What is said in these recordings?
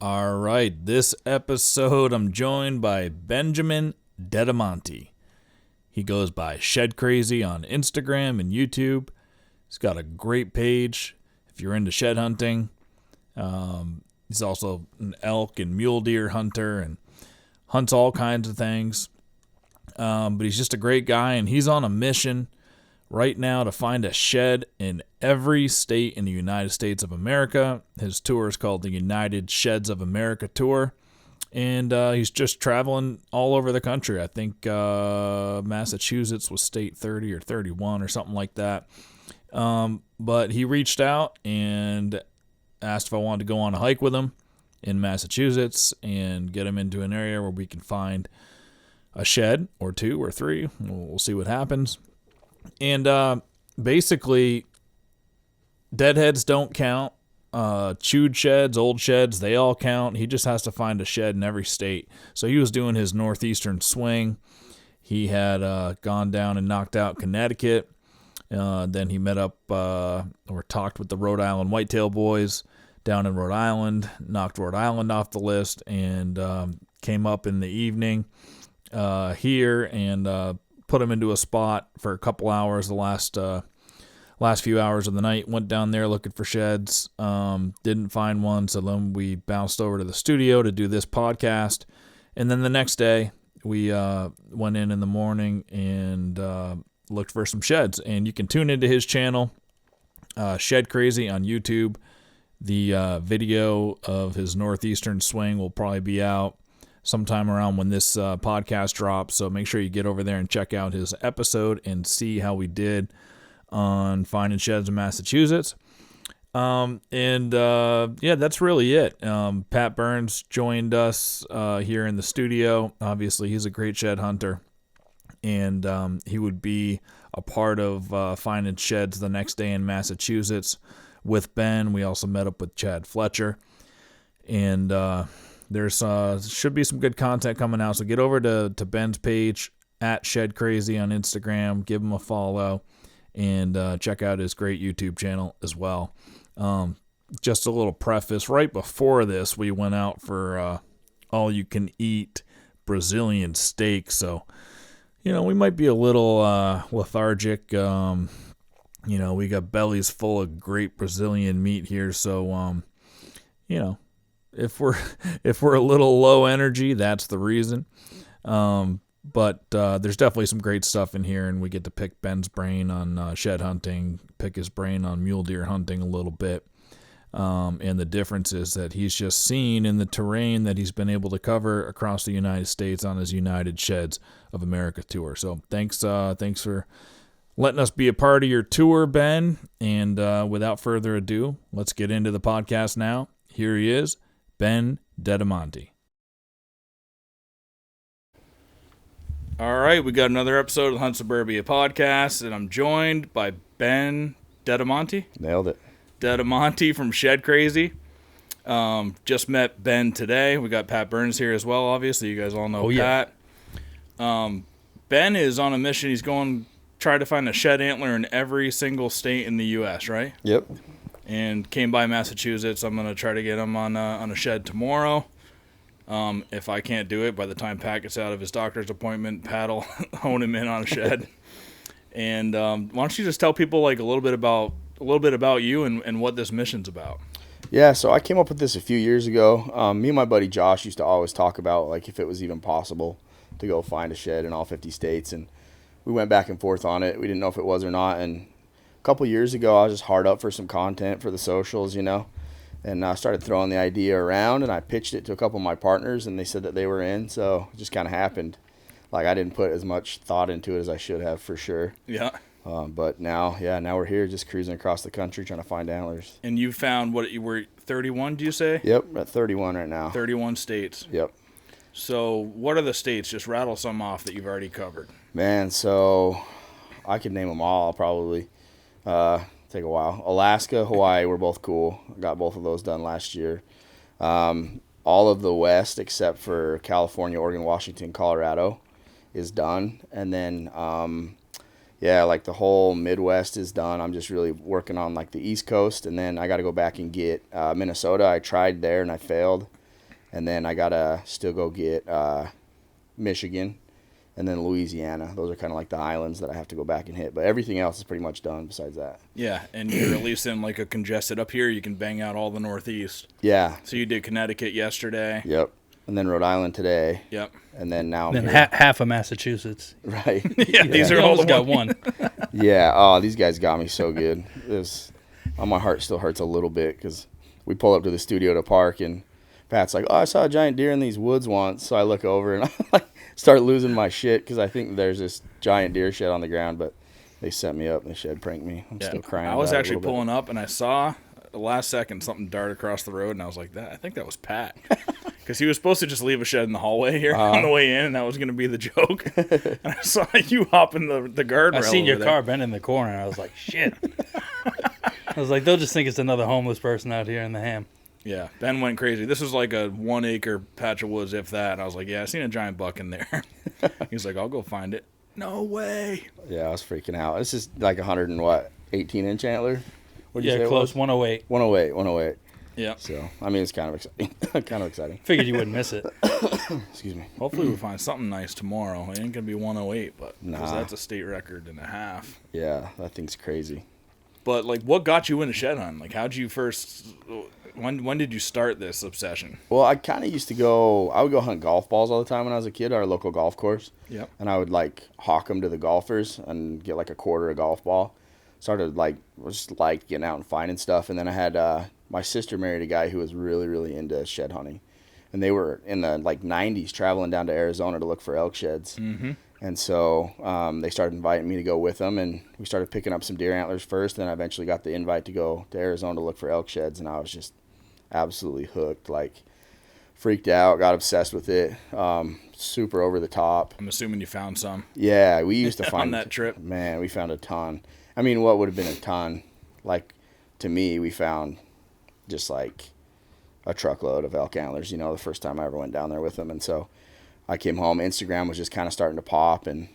All right, this episode I'm joined by Benjamin Dettamanti. He goes by Shed Crazy on Instagram and YouTube. He's got a great page if you're into shed hunting. He's also an elk and mule deer hunter and hunts all kinds of things. But he's just a great guy, and he's on a mission right now to find a shed in every state in the United States of America. His tour is called the United Sheds of America Tour, and he's just traveling all over the country. I think Massachusetts was state 30 or 31 or something like that. But he reached out and asked if I wanted to go on a hike with him in Massachusetts and get him into an area where we can find a shed or two or three. We'll see what happens. And basically, deadheads don't count. Chewed sheds, old sheds, they all count. He just has to find a shed in every state. So he was doing his northeastern swing. He had gone down and knocked out Connecticut. Then he met up or talked with the Rhode Island Whitetail Boys down in Rhode Island, knocked Rhode Island off the list, and came up in the evening here and put him into a spot for a couple hours the last few hours of the night. Went down there looking for sheds, didn't find one, so then we bounced over to the studio to do this podcast. And then the next day, we went in the morning and looked for some sheds. And you can tune into his channel, Shed Crazy on YouTube. The video of his northeastern swing will probably be out sometime around when this podcast drops, so make sure you get over there and check out his episode and see how we did on finding sheds in Massachusetts. Yeah, that's really it. Pat Burns joined us here in the studio. Obviously, he's a great shed hunter, and he would be a part of finding sheds the next day in Massachusetts with Ben. We also met up with Chad Fletcher, and there's should be some good content coming out, so get over to Ben's page at Shed Crazy on Instagram, give him a follow, and check out his great YouTube channel as well. Just a little preface, right before this, we went out for all-you-can-eat Brazilian steak, so, we might be a little lethargic. We got bellies full of great Brazilian meat here, so, if we're a little low energy, that's the reason. But there's definitely some great stuff in here, and we get to pick Ben's brain on shed hunting, pick his brain on mule deer hunting a little bit, and the differences that he's just seen in the terrain that he's been able to cover across the United States on his United Sheds of America tour. So thanks for letting us be a part of your tour, Ben. And without further ado, let's get into the podcast now. Here he is, Ben Dettamanti. All right, we got another episode of the Hunt Suburbia podcast, and I'm joined by Ben Dettamanti. Nailed it. Dettamanti from Shed Crazy. Just met Ben today. We got Pat Burns here as well, obviously. You guys all know Pat. Ben is on a mission. He's going to try to find a shed antler in every single state in the U.S., right? Yep. And came by Massachusetts. I'm going to try to get him on a shed tomorrow. If I can't do it, by the time Pat gets out of his doctor's appointment, Pat will hone him in on a shed. And why don't you just tell people a little bit about you and what this mission's about? Yeah, so I came up with this a few years ago. Me and my buddy Josh used to always talk about if it was even possible to go find a shed in all 50 states, and we went back and forth on it. We didn't know if it was or not, and a couple years ago, I was just hard up for some content for the socials, and I started throwing the idea around, and I pitched it to a couple of my partners, and they said that they were in, so it just kind of happened. I didn't put as much thought into it as I should have, for sure. Yeah. But now we're here just cruising across the country trying to find antlers. And you found you were 31, do you say? Yep, at 31 right now. 31 states. Yep. So what are the states? Just rattle some off that you've already covered. Man, so I could name them all probably. Take a while. Alaska, Hawaii were both cool. I got both of those done last year. All of the West except for California, Oregon, Washington, Colorado is done. And then, the whole Midwest is done. I'm just really working on the East Coast. And then I got to go back and get Minnesota. I tried there and I failed. And then I got to still go get Michigan and then Louisiana. Those are kind of like the islands that I have to go back and hit. But everything else is pretty much done besides that. Yeah, and you're at least in like a congested up here. You can bang out all the Northeast. Yeah. So you did Connecticut yesterday. Yep. And then Rhode Island today. Yep. And then now then half of Massachusetts. Right. Yeah, these are all the got one. Yeah. Oh, these guys got me so good. My heart still hurts a little bit because we pull up to the studio to park and Pat's like, "Oh, I saw a giant deer in these woods once." So I look over and I like start losing my shit because I think there's this giant deer shed on the ground, but they set me up and the shed pranked me. I'm still crying. I was about it a actually little bit. pulling up and I saw the last second something dart across the road and I was like, I think that was Pat. Because he was supposed to just leave a shed in the hallway here on the way in, and that was going to be the joke. And I saw you hop in the guardrail. I seen your over car bend in the corner, and I was like, shit. I was like, they'll just think it's another homeless person out here in the ham. Yeah, Ben went crazy. This was like a 1 acre patch of woods, if that. And I was like, yeah, I seen a giant buck in there. He's like, I'll go find it. No way. Yeah, I was freaking out. This is like 18-inch antler. What'd you say Yeah, it close, was? 108. 108. Yeah. So, I mean, it's kind of exciting. Kind of exciting. Figured you wouldn't miss it. Excuse me. Hopefully we find something nice tomorrow. It ain't going to be 108, but because Nah. that's a state record and a half. Yeah, that thing's crazy. But, like, what got you into shed hunting? Like, how'd you first... When did you start this obsession? Well, I kind of used to I would go hunt golf balls all the time when I was a kid at our local golf course. Yep. And I would, like, hawk them to the golfers and get, like, a quarter a golf ball. Started, like, just liked getting out and finding stuff. And then I had, my sister married a guy who was really, really into shed hunting. And they were in the, like, 90s traveling down to Arizona to look for elk sheds. Mm-hmm. And so they started inviting me to go with them, and we started picking up some deer antlers first. Then I eventually got the invite to go to Arizona to look for elk sheds, and I was just absolutely hooked, like freaked out, got obsessed with it, super over the top. I'm assuming you found some. Yeah, we used to find on that trip. Man, we found a ton. I mean, what would have been a ton? Like, to me, we found just like a truckload of elk antlers, the first time I ever went down there with them. And so I came home, Instagram was just kind of starting to pop, and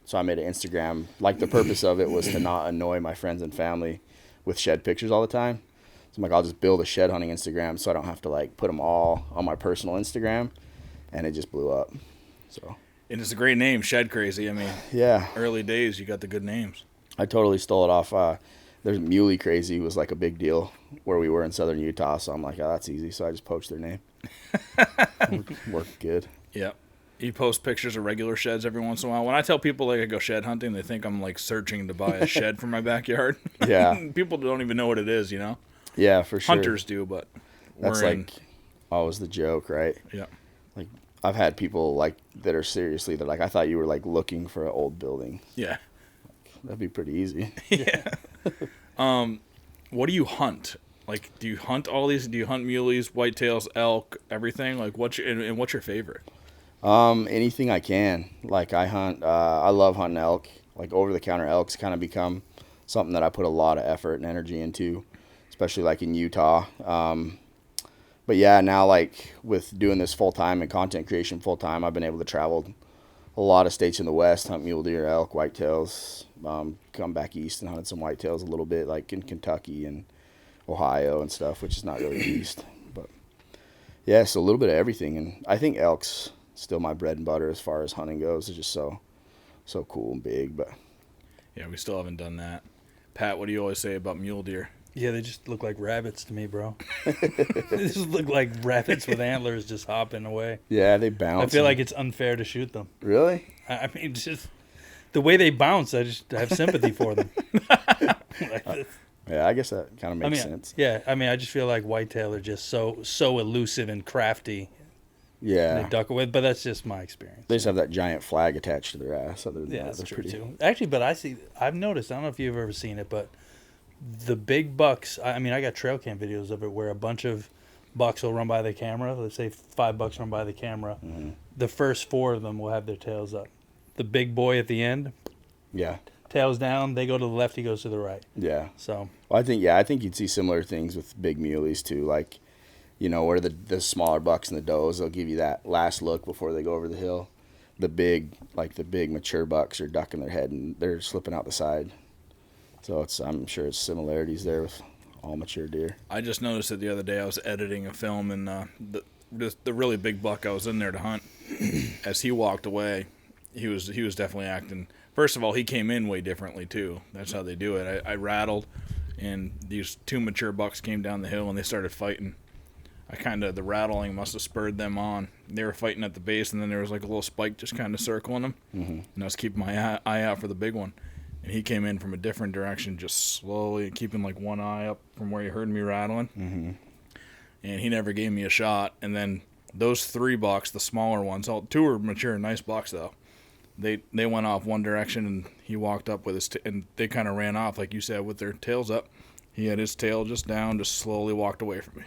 so I made an Instagram. Like, the purpose of it was to not annoy my friends and family with shed pictures all the time. So I'm like, I'll just build a shed hunting Instagram so I don't have to, like, put them all on my personal Instagram, and it just blew up. So. And it's a great name, Shed Crazy. I mean, yeah. Early days, you got the good names. I totally stole it off. There's Muley Crazy was like a big deal where we were in southern Utah, so I'm like, oh, that's easy. So I just poached their name. Worked good. Yep. You post pictures of regular sheds every once in a while. When I tell people like I go shed hunting, they think I'm like searching to buy a shed for my backyard. Yeah. People don't even know what it is, Yeah, for sure. Hunters do, but that's like always the joke, right? Yeah. Like, I've had people like that are seriously, they're like, I thought you were like looking for an old building. Yeah. That'd be pretty easy. Yeah. What do you hunt? Like, do you hunt all these? Do you hunt muleys, whitetails, elk, everything? Like, what's your favorite? Anything I can. Like, I hunt. I love hunting elk. Like, over-the-counter elk's kind of become something that I put a lot of effort and energy into, especially like in Utah. But yeah, now like with doing this full time and content creation full time, I've been able to travel a lot of states in the West, hunt mule deer, elk, whitetails. Come back east and hunted some whitetails a little bit, like in Kentucky and Ohio and stuff, which is not really east. But yeah, so a little bit of everything. And I think elk's still my bread and butter as far as hunting goes. It's just so cool and big. But yeah, we still haven't done that. Pat, what do you always say about mule deer? Yeah, they just look like rabbits to me, bro. They just look like rabbits with antlers just hopping away. Yeah, they bounce. I feel like it's unfair to shoot them. Really? I mean, just the way they bounce, I just have sympathy for them. Yeah, I guess that kind of makes sense. Yeah, I mean, I just feel like whitetail are just so elusive and crafty. Yeah. They duck away, but that's just my experience. They just have that giant flag attached to their ass. Other than Yeah, that, that's they're true pretty. too. Actually, but I've noticed, I don't know if you've ever seen it, but the big bucks, I mean, I got trail cam videos of it where a bunch of bucks will run by the camera. Let's say 5 bucks run by the camera. Mm-hmm. The first 4 of them will have their tails up. The big boy at the end, Yeah. tails down, they go to the left, he goes to the right. Yeah. So, Well, I think you'd see similar things with big muleys too, like, where the smaller bucks and the does, they'll give you that last look before they go over the hill. The big mature bucks are ducking their head and they're slipping out the side. So I'm sure it's similarities there with all mature deer. I just noticed it the other day. I was editing a film, and the really big buck I was in there to hunt, as he walked away, he was definitely acting. First of all, he came in way differently too. That's how they do it. I rattled, and these 2 mature bucks came down the hill and they started fighting. The rattling must have spurred them on. They were fighting at the base, and then there was like a little spike just kind of circling them. Mm-hmm. And I was keeping my eye out for the big one. And he came in from a different direction, just slowly, keeping like one eye up from where he heard me rattling. Mm-hmm. And he never gave me a shot. And then those 3 bucks, the smaller ones, 2 were mature, nice bucks though. They went off one direction, and he walked up with his and they kind of ran off, like you said, with their tails up. He had his tail just down, just slowly walked away from me.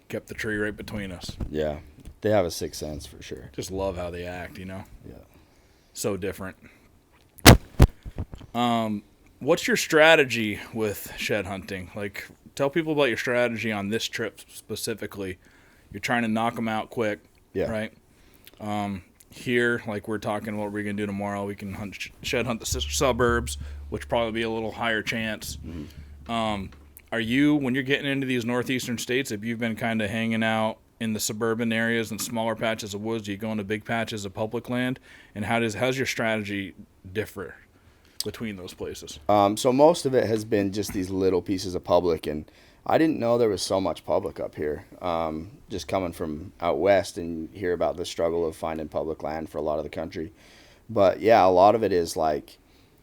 Kept the tree right between us. Yeah, they have a sixth sense for sure. Just love how they act, Yeah. So different. What's your strategy with shed hunting? Like, tell people about your strategy on this trip specifically. You're trying to knock them out quick, right? Here, like we're talking what we're going to do tomorrow, we can shed hunt the suburbs, which probably be a little higher chance. Mm-hmm. Are you, when you're getting into these northeastern states, have you been kind of hanging out in the suburban areas and smaller patches of woods? Do you go into big patches of public land? And how's your strategy differ between those places? So most of it has been just these little pieces of public, and I didn't know there was so much public up here. Just coming from out west and hear about the struggle of finding public land for a lot of the country. But yeah, a lot of it is like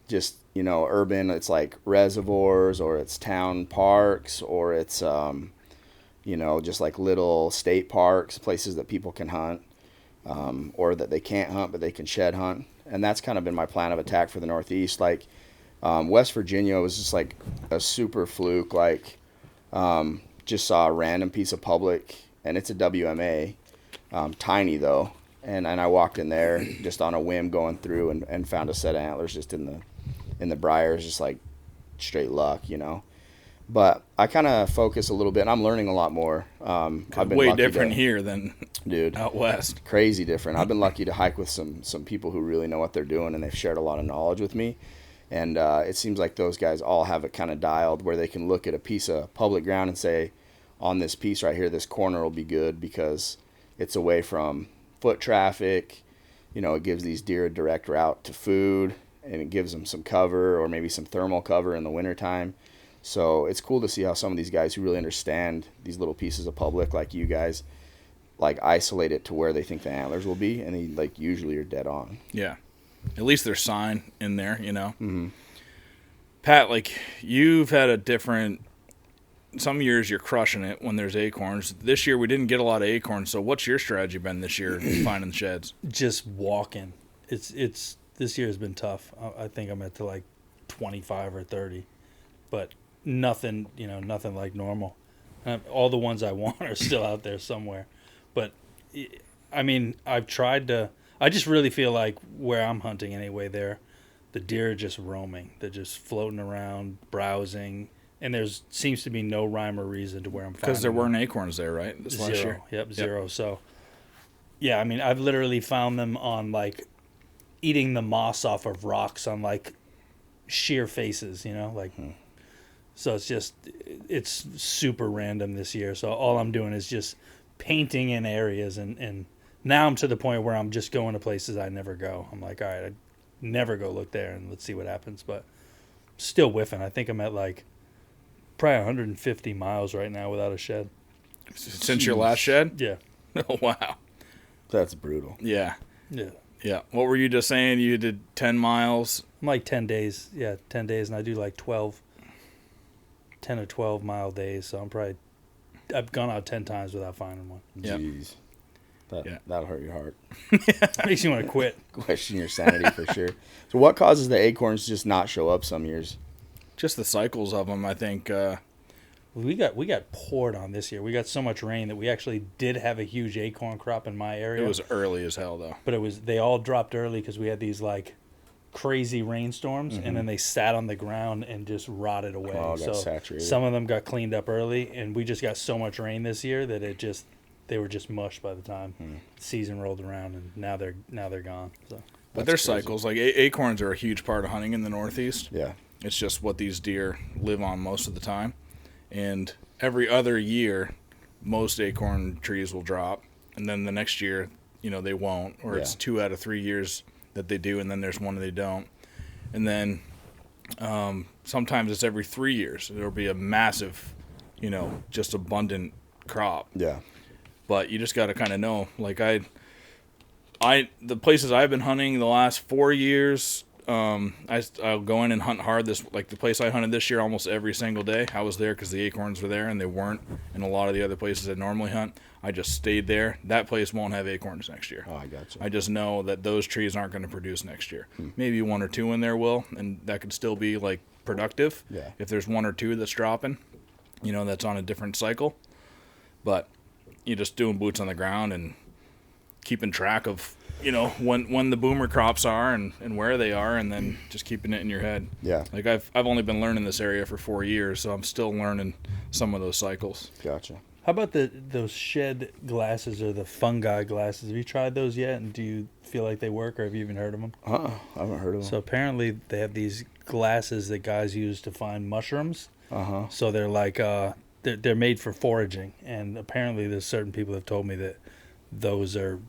just, urban. It's like reservoirs, or it's town parks, or it's, just like little state parks, places that people can hunt, or that they can't hunt, but they can shed hunt. And that's kind of been my plan of attack for the Northeast. Like, West Virginia was just like a super fluke, just saw a random piece of public, and it's a WMA, tiny though. And I walked in there just on a whim going through and found a set of antlers just in the briars, just like straight luck, But I kind of focus a little bit, and I'm learning a lot more. I've been way different here than out west. Crazy different. I've been lucky to hike with some people who really know what they're doing, and they've shared a lot of knowledge with me. And it seems like those guys all have it kind of dialed where they can look at a piece of public ground and say, on this piece right here, this corner will be good because it's away from foot traffic. It gives these deer a direct route to food, and it gives them some cover, or maybe some thermal cover in the wintertime. So it's cool to see how some of these guys who really understand these little pieces of public, like you guys, like isolate it to where they think the antlers will be, and they usually are dead on. Yeah. At least there's sign in there, Mm-hmm. Pat, like, you've had a different, some years you're crushing it when there's acorns. This year we didn't get a lot of acorns, so what's your strategy been this year finding the sheds? Just walking. It's this year has been tough. I think I'm at to like 25 or 30, but nothing like normal. All the ones I want are still out there somewhere. But, I mean, I've tried to, I just really feel like where I'm hunting anyway, the deer are just roaming. They're just floating around, browsing, and seems to be no rhyme or reason to where I'm finding them. Because there weren't acorns there, right? Zero. Last year? Yep, zero. So, yeah, I mean, I've literally found them on, like, eating the moss off of rocks on, like, sheer faces, So it's super random this year. So all I'm doing is just painting in areas, and now I'm to the point where I'm just going to places I never go. I'm like, all right, I never go look there, and let's see what happens. But still whiffing. I think I'm at like probably 150 miles right now without a shed. Since your last shed? Yeah. Oh, wow. That's brutal. Yeah. Yeah. Yeah. What were you just saying? You did 10 miles? I'm like 10 days. Yeah, 10 days, and I do like 10 or 12 mile days. So I've gone out 10 times without finding one. Jeez. That'll hurt your heart. Makes you want to quit. Question your sanity for sure. So what causes the acorns to just not show up some years? Just the cycles of them, I think. We got poured on this year. We got so much rain that we actually did have a huge acorn crop in my area. It was early as hell, though. But they all dropped early because we had these like crazy rainstorms, and then they sat on the ground and just rotted away. Oh, got saturated. Some of them got cleaned up early, and we just got so much rain this year that they were just mush by the time the season rolled around, and now they're gone. So. But there's cycles. Like acorns are a huge part of hunting in the Northeast. Yeah. It's just what these deer live on most of the time. And every other year, most acorn trees will drop. and then the next year, they won't, or it's 2 out of 3 years that they do, and then there's one that they don't. And then sometimes it's every 3 years. There'll be a massive, just abundant crop. Yeah. But you just got to kind of know. Like the places I've been hunting the last 4 years, I'll go in and hunt hard. Like the place I hunted this year almost every single day. I was there because the acorns were there, and they weren't in a lot of the other places I normally hunt. I just stayed there. That place won't have acorns next year. Oh, I gotcha. I just know that those trees aren't going to produce next year. Maybe 1 or 2 in there will, and that could still be like productive. Yeah. If there's 1 or 2 that's dropping, that's on a different cycle. But you're just doing boots on the ground and keeping track of, when the boomer crops are and where they are, and then just keeping it in your head. Yeah. Like I've only been learning this area for 4 years, so I'm still learning some of those cycles. Gotcha. How about those shed glasses or the fungi glasses? Have you tried those yet? And do you feel like they work, or have you even heard of them? I haven't heard of them. So apparently they have these glasses that guys use to find mushrooms. So they're like they're made for foraging, and apparently there's certain people that have told me that those are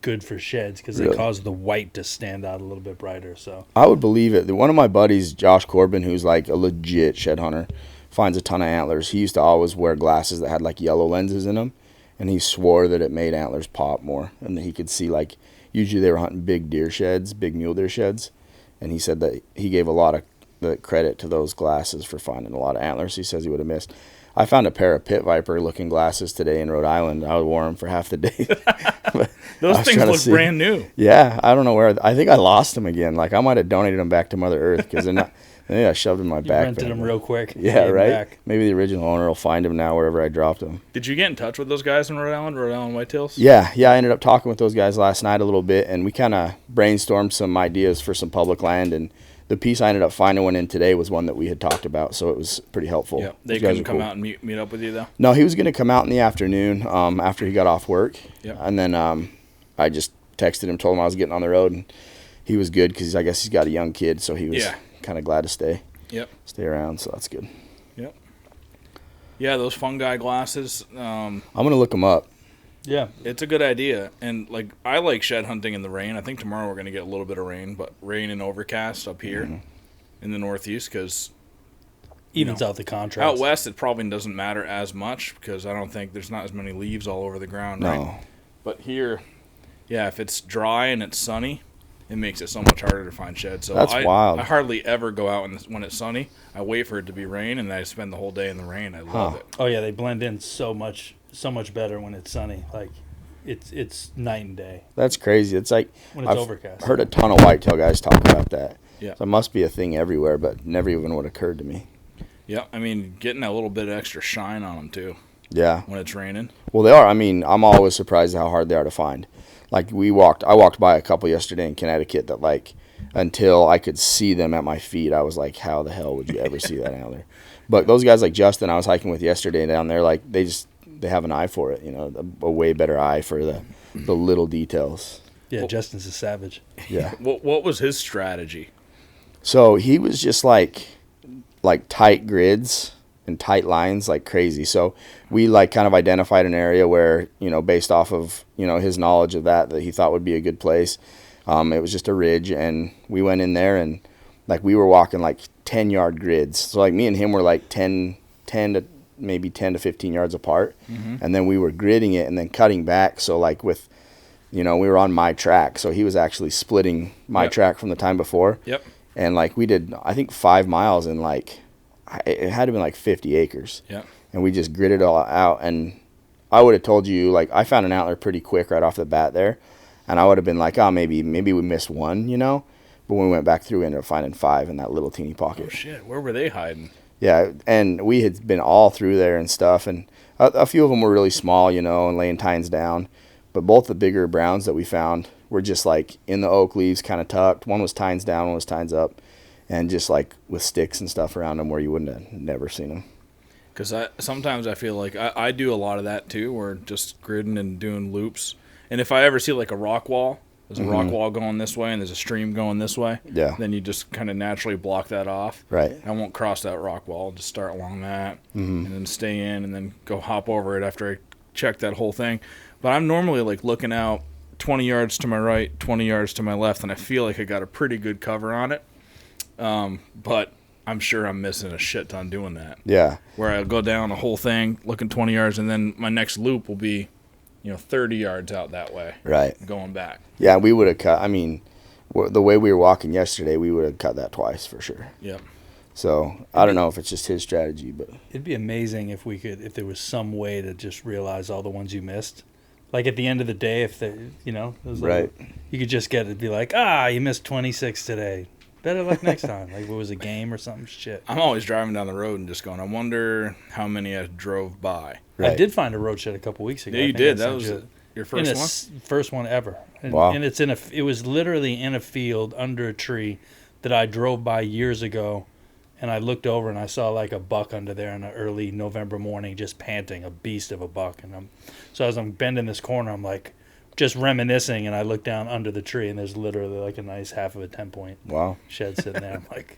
good for sheds because they cause the white to stand out a little bit brighter. So I would believe it. One of my buddies, Josh Corbin, who's like a legit shed hunter, finds a ton of antlers. He used to always wear glasses that had like yellow lenses in them, and he swore that it made antlers pop more, and that he could see, like, usually they were hunting big deer sheds, big mule deer sheds, and he said that he gave a lot of the credit to those glasses for finding a lot of antlers. He says he would have missed. I found a pair of pit viper looking glasses today in Rhode Island. I would wear them for half the day. Those things look brand new. Yeah, I don't know where. I think I lost them again. Like, I might have donated them back to Mother Earth because they're not. Maybe I shoved them in my backpack. rented them real quick. Yeah, right? Maybe the original owner will find them now wherever I dropped them. Did you get in touch with those guys in Rhode Island Whitetails? Yeah, I ended up talking with those guys last night a little bit, and we kind of brainstormed some ideas for some public land, and the piece I ended up finding one in today was one that we had talked about, so it was pretty helpful. Yeah, they couldn't come out and meet up with you, though? No, he was going to come out in the afternoon after he got off work, and then I just texted him, told him I was getting on the road, and he was good because I guess he's got a young kid, so he was kind of glad to stay. Stay around, so that's good. Yeah, those fungi glasses. I'm going to look them up. Yeah. It's a good idea. And, like, I like shed hunting in the rain. I think tomorrow we're going to get a little bit of rain, but rain and overcast up here in the Northeast because... Evens out the contrast. Out west, it probably doesn't matter as much because I don't think there's not as many leaves all over the ground. No. Right? But here, if it's dry and it's sunny, it makes it so much harder to find sheds. So that's wild. I hardly ever go out when it's sunny. I wait for it to be rain, and I spend the whole day in the rain. I love it. Oh yeah, they blend in so much better when it's sunny. Like it's night and day. That's crazy. It's like when it's overcast. I've heard a ton of whitetail guys talk about that. Yeah. So it must be a thing everywhere, but never even would have occurred to me. Yeah, I mean, getting a little bit of extra shine on them too. Yeah. When it's raining. Well, they are. I mean, I'm always surprised at how hard they are to find. Like I walked by a couple yesterday in Connecticut that, like, until I could see them at my feet, I was like, how the hell would you ever see that antler? But those guys like Justin I was hiking with yesterday down there, like, they have an eye for it, a way better eye for the little details. Yeah, Justin's a savage. Yeah. What was his strategy? So he was just like tight grids and tight lines like crazy. So we like kind of identified an area where, based off of, his knowledge of that he thought would be a good place. It was just a ridge, and we went in there and like we were walking like 10-yard grids. So like me and him were like 10 to maybe 10 to 15 yards apart. And then we were gridding it and then cutting back. So like with, we were on my track. So he was actually splitting my track from the time before. Yep. And like we did, I think 5 miles in like, it had to be like 50 acres. Yeah. And we just gridded it all out. And I would have told you, like, I found an antler pretty quick right off the bat there. And I would have been like, oh, maybe we missed one, But when we went back through, we ended up finding 5 in that little teeny pocket. Oh, shit. Where were they hiding? Yeah. And we had been all through there and stuff. And a few of them were really small, and laying tines down. But both the bigger browns that we found were just like in the oak leaves, kind of tucked. One was tines down, one was tines up. And just like with sticks and stuff around them where you wouldn't have never seen them. Because sometimes I feel like I do a lot of that too, where just gridding and doing loops. And if I ever see like a rock wall, there's a rock wall going this way and there's a stream going this way, then you just kind of naturally block that off. Right. I won't cross that rock wall. I'll just start along that and then stay in and then go hop over it after I check that whole thing. But I'm normally like looking out 20 yards to my right, 20 yards to my left, and I feel like I got a pretty good cover on it. But I'm sure I'm missing a shit ton doing that. Yeah. Where I'll go down the whole thing, looking 20 yards, and then my next loop will be, 30 yards out that way. Right. Going back. Yeah, we would have cut. I mean, the way we were walking yesterday, we would have cut that twice for sure. Yep. So I don't know if it's just his strategy, but It'd be amazing if there was some way to just realize all the ones you missed. Like at the end of the day, if they, it was like, right. you could just be like, you missed 26 today. Better luck next time. Like if it was a game or something. Shit. I'm always driving down the road and just going, I wonder how many I drove by. Right. I did find a road shed a couple weeks ago. Yeah, you did. That was your first one? First one ever. And, Wow. And it was literally in a field under a tree that I drove by years ago. And I looked over and I saw like a buck under there in an early November morning, just panting, a beast of a buck. And so as I'm bending this corner, I'm like just reminiscing, and I look down under the tree, and there's literally like a nice half of a 10-point Wow. shed sitting there. I'm like,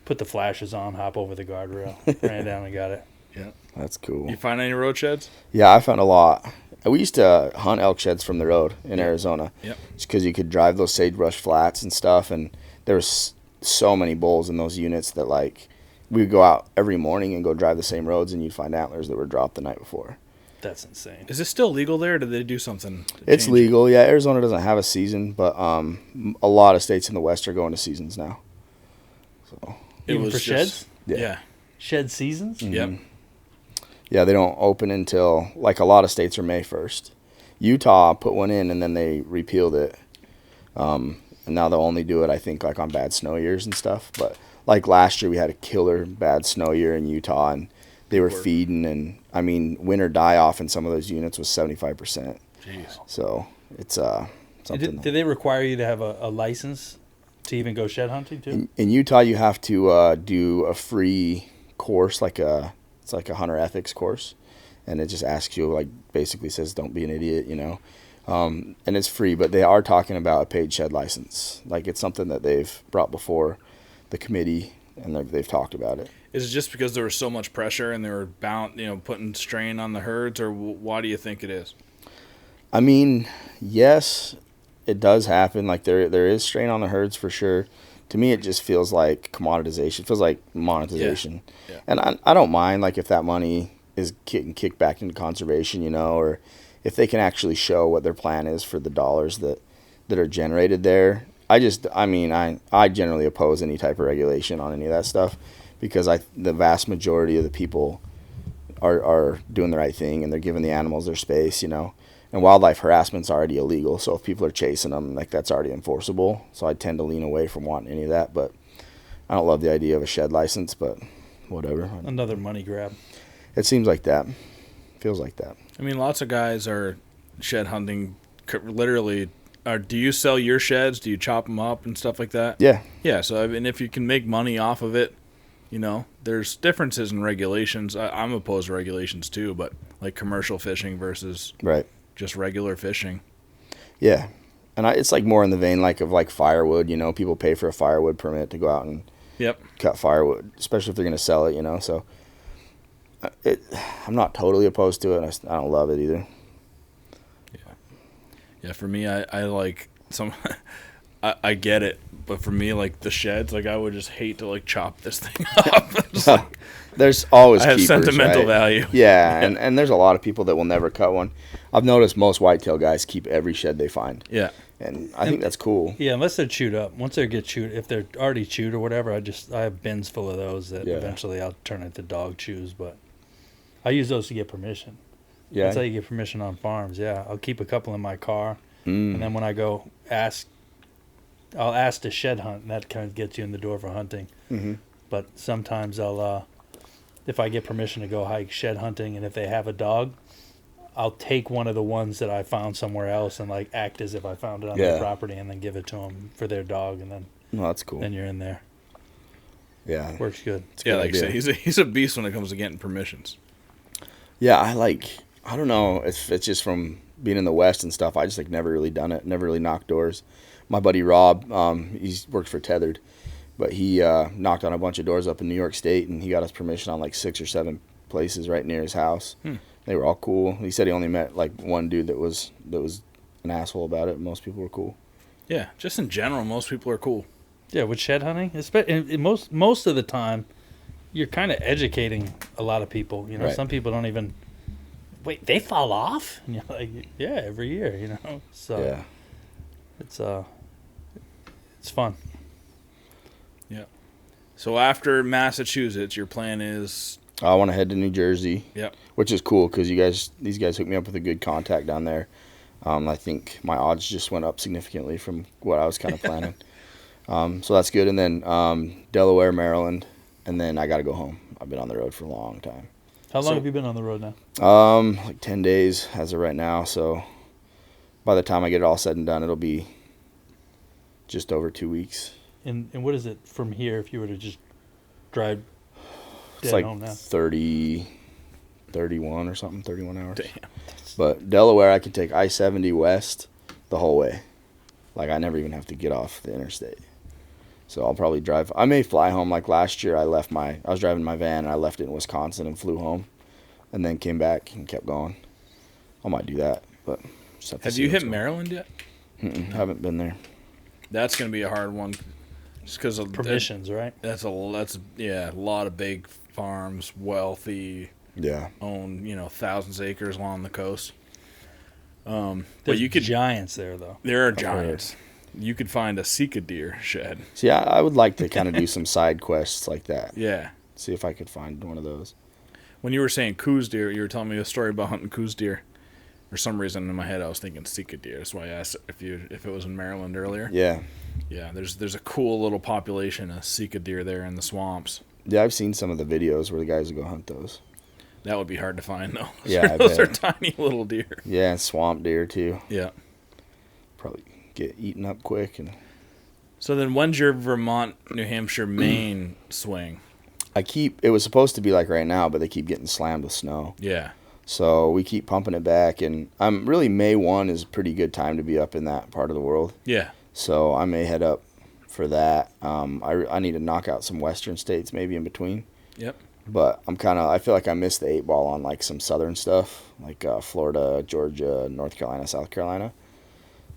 put the flashes on, hop over the guardrail, ran down and got it. Yeah. That's cool. You find any road sheds? Yeah, I found a lot. We used to hunt elk sheds from the road in Arizona. Yep. Just because you could drive those sagebrush flats and stuff, and there was so many bulls in those units that like we would go out every morning and go drive the same roads, and you'd find antlers that were dropped the night before. That's insane. Is it still legal there, or did they do something to It's change legal. Yeah, Arizona doesn't have a season, but a lot of states in the West are going to seasons now. So It Even was for just- sheds? Yeah. Shed seasons? Yep. yeah, they don't open until like a lot of states are May 1st. Utah put one in and then they repealed it. And now they'll only do it, I think, like on bad snow years and stuff. But like last year, we had a killer bad snow year in Utah, and they were feeding, and I mean, winter die off in some of those units was 75%. Jeez. So it's something. Did they require you to have a license to even go shed hunting too? In Utah, you have to do a free course, it's like a hunter ethics course, and it just asks you, like, basically says, don't be an idiot, and it's free, but they are talking about a paid shed license. Like, it's something that they've brought before the committee, and they've talked about it. Is it just because there was so much pressure and they were bound, putting strain on the herds, or why do you think it is? I mean, yes, it does happen. Like, there is strain on the herds for sure. To me, it just feels like commoditization. It feels like monetization. Yeah. And I don't mind, like, if that money is getting kicked back into conservation, or if they can actually show what their plan is for the dollars that are generated there. I generally oppose any type of regulation on any of that stuff, because the vast majority of the people are doing the right thing, and they're giving the animals their space, and wildlife harassment's already illegal. So if people are chasing them, like, that's already enforceable. So I tend to lean away from wanting any of that, but I don't love the idea of a shed license, but whatever. Another money grab. It seems like that. Feels like that. I mean, lots of guys are shed hunting, literally. Do you sell your sheds? Do you chop them up and stuff like that? Yeah. Yeah, so I mean, if you can make money off of it, there's differences in regulations. I'm opposed to regulations too, but like commercial fishing versus Right. just regular fishing. Yeah. And it's like more in the vein of firewood, people pay for a firewood permit to go out and Yep. cut firewood, especially if they're going to sell it, so I'm not totally opposed to it. I don't love it either. Yeah, for me, I like some. I get it, but for me, like the sheds, like I would just hate to like chop this thing up. There's always I have keepers, sentimental right? value. Yeah, and there's a lot of people that will never cut one. I've noticed most whitetail guys keep every shed they find. Yeah. And I think that's cool. Yeah, unless they're chewed up. Once they get chewed, if they're already chewed or whatever, I have bins full of those that eventually I'll turn into dog chews. But I use those to get permission. Yeah. That's how you get permission on farms. Yeah, I'll keep a couple in my car, and then when I go I'll ask to shed hunt, and that kind of gets you in the door for hunting. Mm-hmm. But sometimes I'll, if I get permission to go hike shed hunting, and if they have a dog, I'll take one of the ones that I found somewhere else and like act as if I found it on their property, and then give it to them for their dog, and then that's cool. then you're in there. Yeah, Works good. Yeah, like I say, he's a beast when it comes to getting permissions. Yeah, I don't know if it's just from being in the West and stuff. I just never really done it. Never really knocked doors. My buddy Rob, he's worked for Tethered, but he knocked on a bunch of doors up in New York State, and he got us permission on 6 or 7 places right near his house They were all cool. He said he only met like one dude that was an asshole about it. Most people were cool. Yeah, just in general, most people are cool. Yeah, with shed hunting, most of the time, you're kind of educating a lot of people. You know, Right. some people don't even. Wait, they fall off? And you're like, yeah, every year. You know, so Yeah. it's fun. Yeah. So after Massachusetts, your plan is. I want to head to New Jersey. Yep. Which is cool because these guys hooked me up with a good contact down there. I think my odds just went up significantly from what I was kind of planning. So that's good. And then Delaware, Maryland, and then I got to go home. I've been on the road for a long time. How long So- have you been on the road now? Like 10 days as of right now. So by the time I get it all said and done, it'll be just over 2 weeks. And what is it from here if you were to just drive It's dead like home now? 31 or something, 31 hours. Damn. But Delaware, I can take I-70 west the whole way. Like, I never even have to get off the interstate. So I'll probably drive. I may fly home. Like last year, I was driving my van, and I left it in Wisconsin and flew home. And then came back and kept going. I might do that, but just have to Have see you what's hit going Maryland yet? on. Haven't been there. That's going to be a hard one. Just because of Permissions, right? That's a lot of big farms, wealthy, Yeah. own thousands of acres along the coast. But There's you could giants there, though. there are heard. giants. You could find a Sika deer shed. See, I would like to kind of do some side quests like that. Yeah. See if I could find one of those. When you were saying Coos deer, you were telling me a story about hunting Coos deer. For some reason in my head, I was thinking Sika deer. That's why I asked if it was in Maryland earlier. Yeah. Yeah, there's a cool little population of Sika deer there in the swamps. Yeah, I've seen some of the videos where the guys will go hunt those. That would be hard to find though. Yeah, I those are bet. tiny little deer. Yeah, and swamp deer too. Yeah. Probably get eaten up quick. And So then, when's your Vermont, New Hampshire, Maine swing? it was supposed to be like right now, but they keep getting slammed with snow. Yeah. So we keep pumping it back, and really May 1 is a pretty good time to be up in that part of the world. Yeah. So I may head up for that. I need to knock out some western states maybe in between. Yep. But I feel like I missed the 8 ball on like some southern stuff, like Florida, Georgia, North Carolina, South Carolina.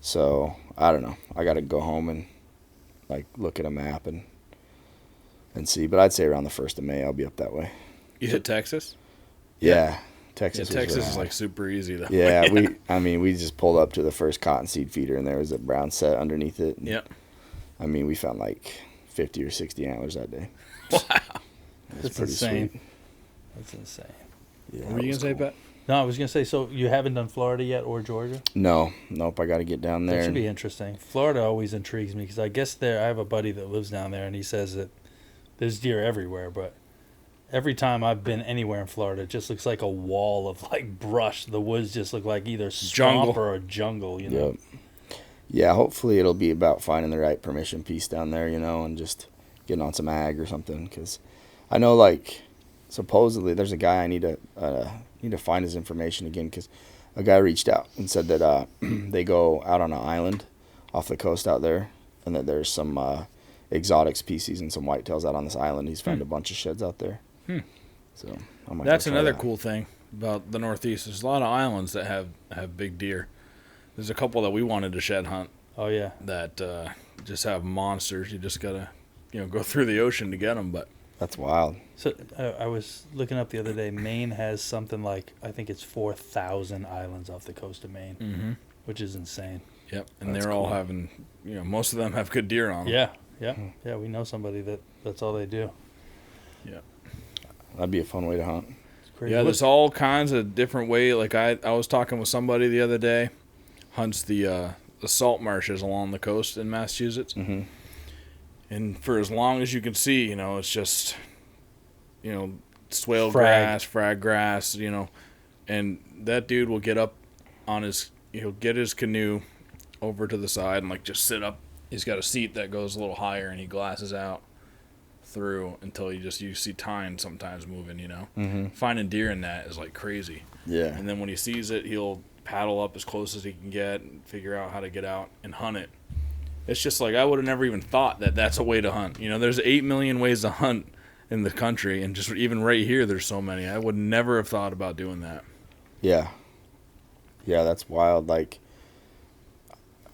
So I don't know. I got to go home and like look at a map and see. But I'd say around the 1st of May I'll be up that way. You hit Texas? Yeah, Texas. Yeah, was Texas is rad. like super easy though. Yeah, we just pulled up to the first cottonseed feeder and there was a brown set underneath it. And, Yep. I mean, we found like 50 or 60 antlers that day. Wow. That's pretty insane. sweet. That's insane. Yeah, What were that you was gonna say, cool. Pat? No, I was gonna say. So you haven't done Florida yet or Georgia? Nope. I got to get down there. That should and- be interesting. Florida always intrigues me because I guess I have a buddy that lives down there, and he says that there's deer everywhere. But every time I've been anywhere in Florida, it just looks like a wall of like brush. The woods just look like either swamp Jungle. or a jungle. You know. Yep. Yeah, hopefully it'll be about finding the right permission piece down there, and just getting on some ag or something. Because I know, like, supposedly there's a guy I need to find his information again. Because a guy reached out and said that they go out on an island off the coast out there, and that there's some exotic species and some whitetails out on this island. He's found a bunch of sheds out there. So I might That's go try another that. cool thing about the Northeast. There's a lot of islands that have big deer. There's a couple that we wanted to shed hunt Oh yeah. that just have monsters. You just gotta go through the ocean to get them. But That's wild. So I was looking up the other day. Maine has something like I think it's 4,000 islands off the coast of Maine, which is insane. yep, and That's they're all cool. having most of them have good deer on them. Yeah. We know somebody that's all they do. That'd be a fun way to hunt. It's crazy. Yeah, there's all kinds of different way. Like I was talking with somebody the other day, hunts the salt marshes along the coast in Massachusetts, Mm-hmm. and for as long as you can see, it's just, swale Frag. grass, frag grass, and that dude will get up on he'll get his canoe over to the side and like just sit up. He's got a seat that goes a little higher, and he glasses out through until you see tine sometimes moving. Mm-hmm. Finding deer in that is like crazy. Yeah. And then when he sees it, he'll paddle up as close as he can get and figure out how to get out and hunt it. It's just like I would have never even thought that that's a way to hunt. There's 8 million ways to hunt in the country, and just even right here, there's so many. I would never have thought about doing that. Yeah. Yeah, that's wild. Like,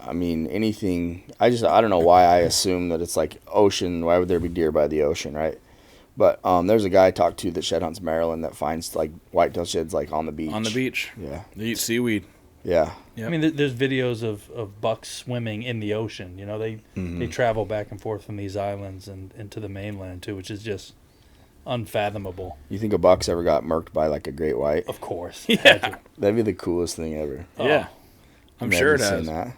I mean, anything. I don't know why I assume that it's like ocean. Why would there be deer by the ocean, right? But there's a guy I talked to that shed hunts Maryland that finds like whitetail sheds like on the beach. On the beach. Yeah. They eat seaweed. Yeah. Yep. I mean, there's videos of bucks swimming in the ocean. You know, they travel back and forth from these islands and into the mainland too, which is just unfathomable. You think a buck's ever got murked by like a great white? Of course. Yeah. That'd be the coolest thing ever. Yeah. I'm sure it Imagine has. seeing that.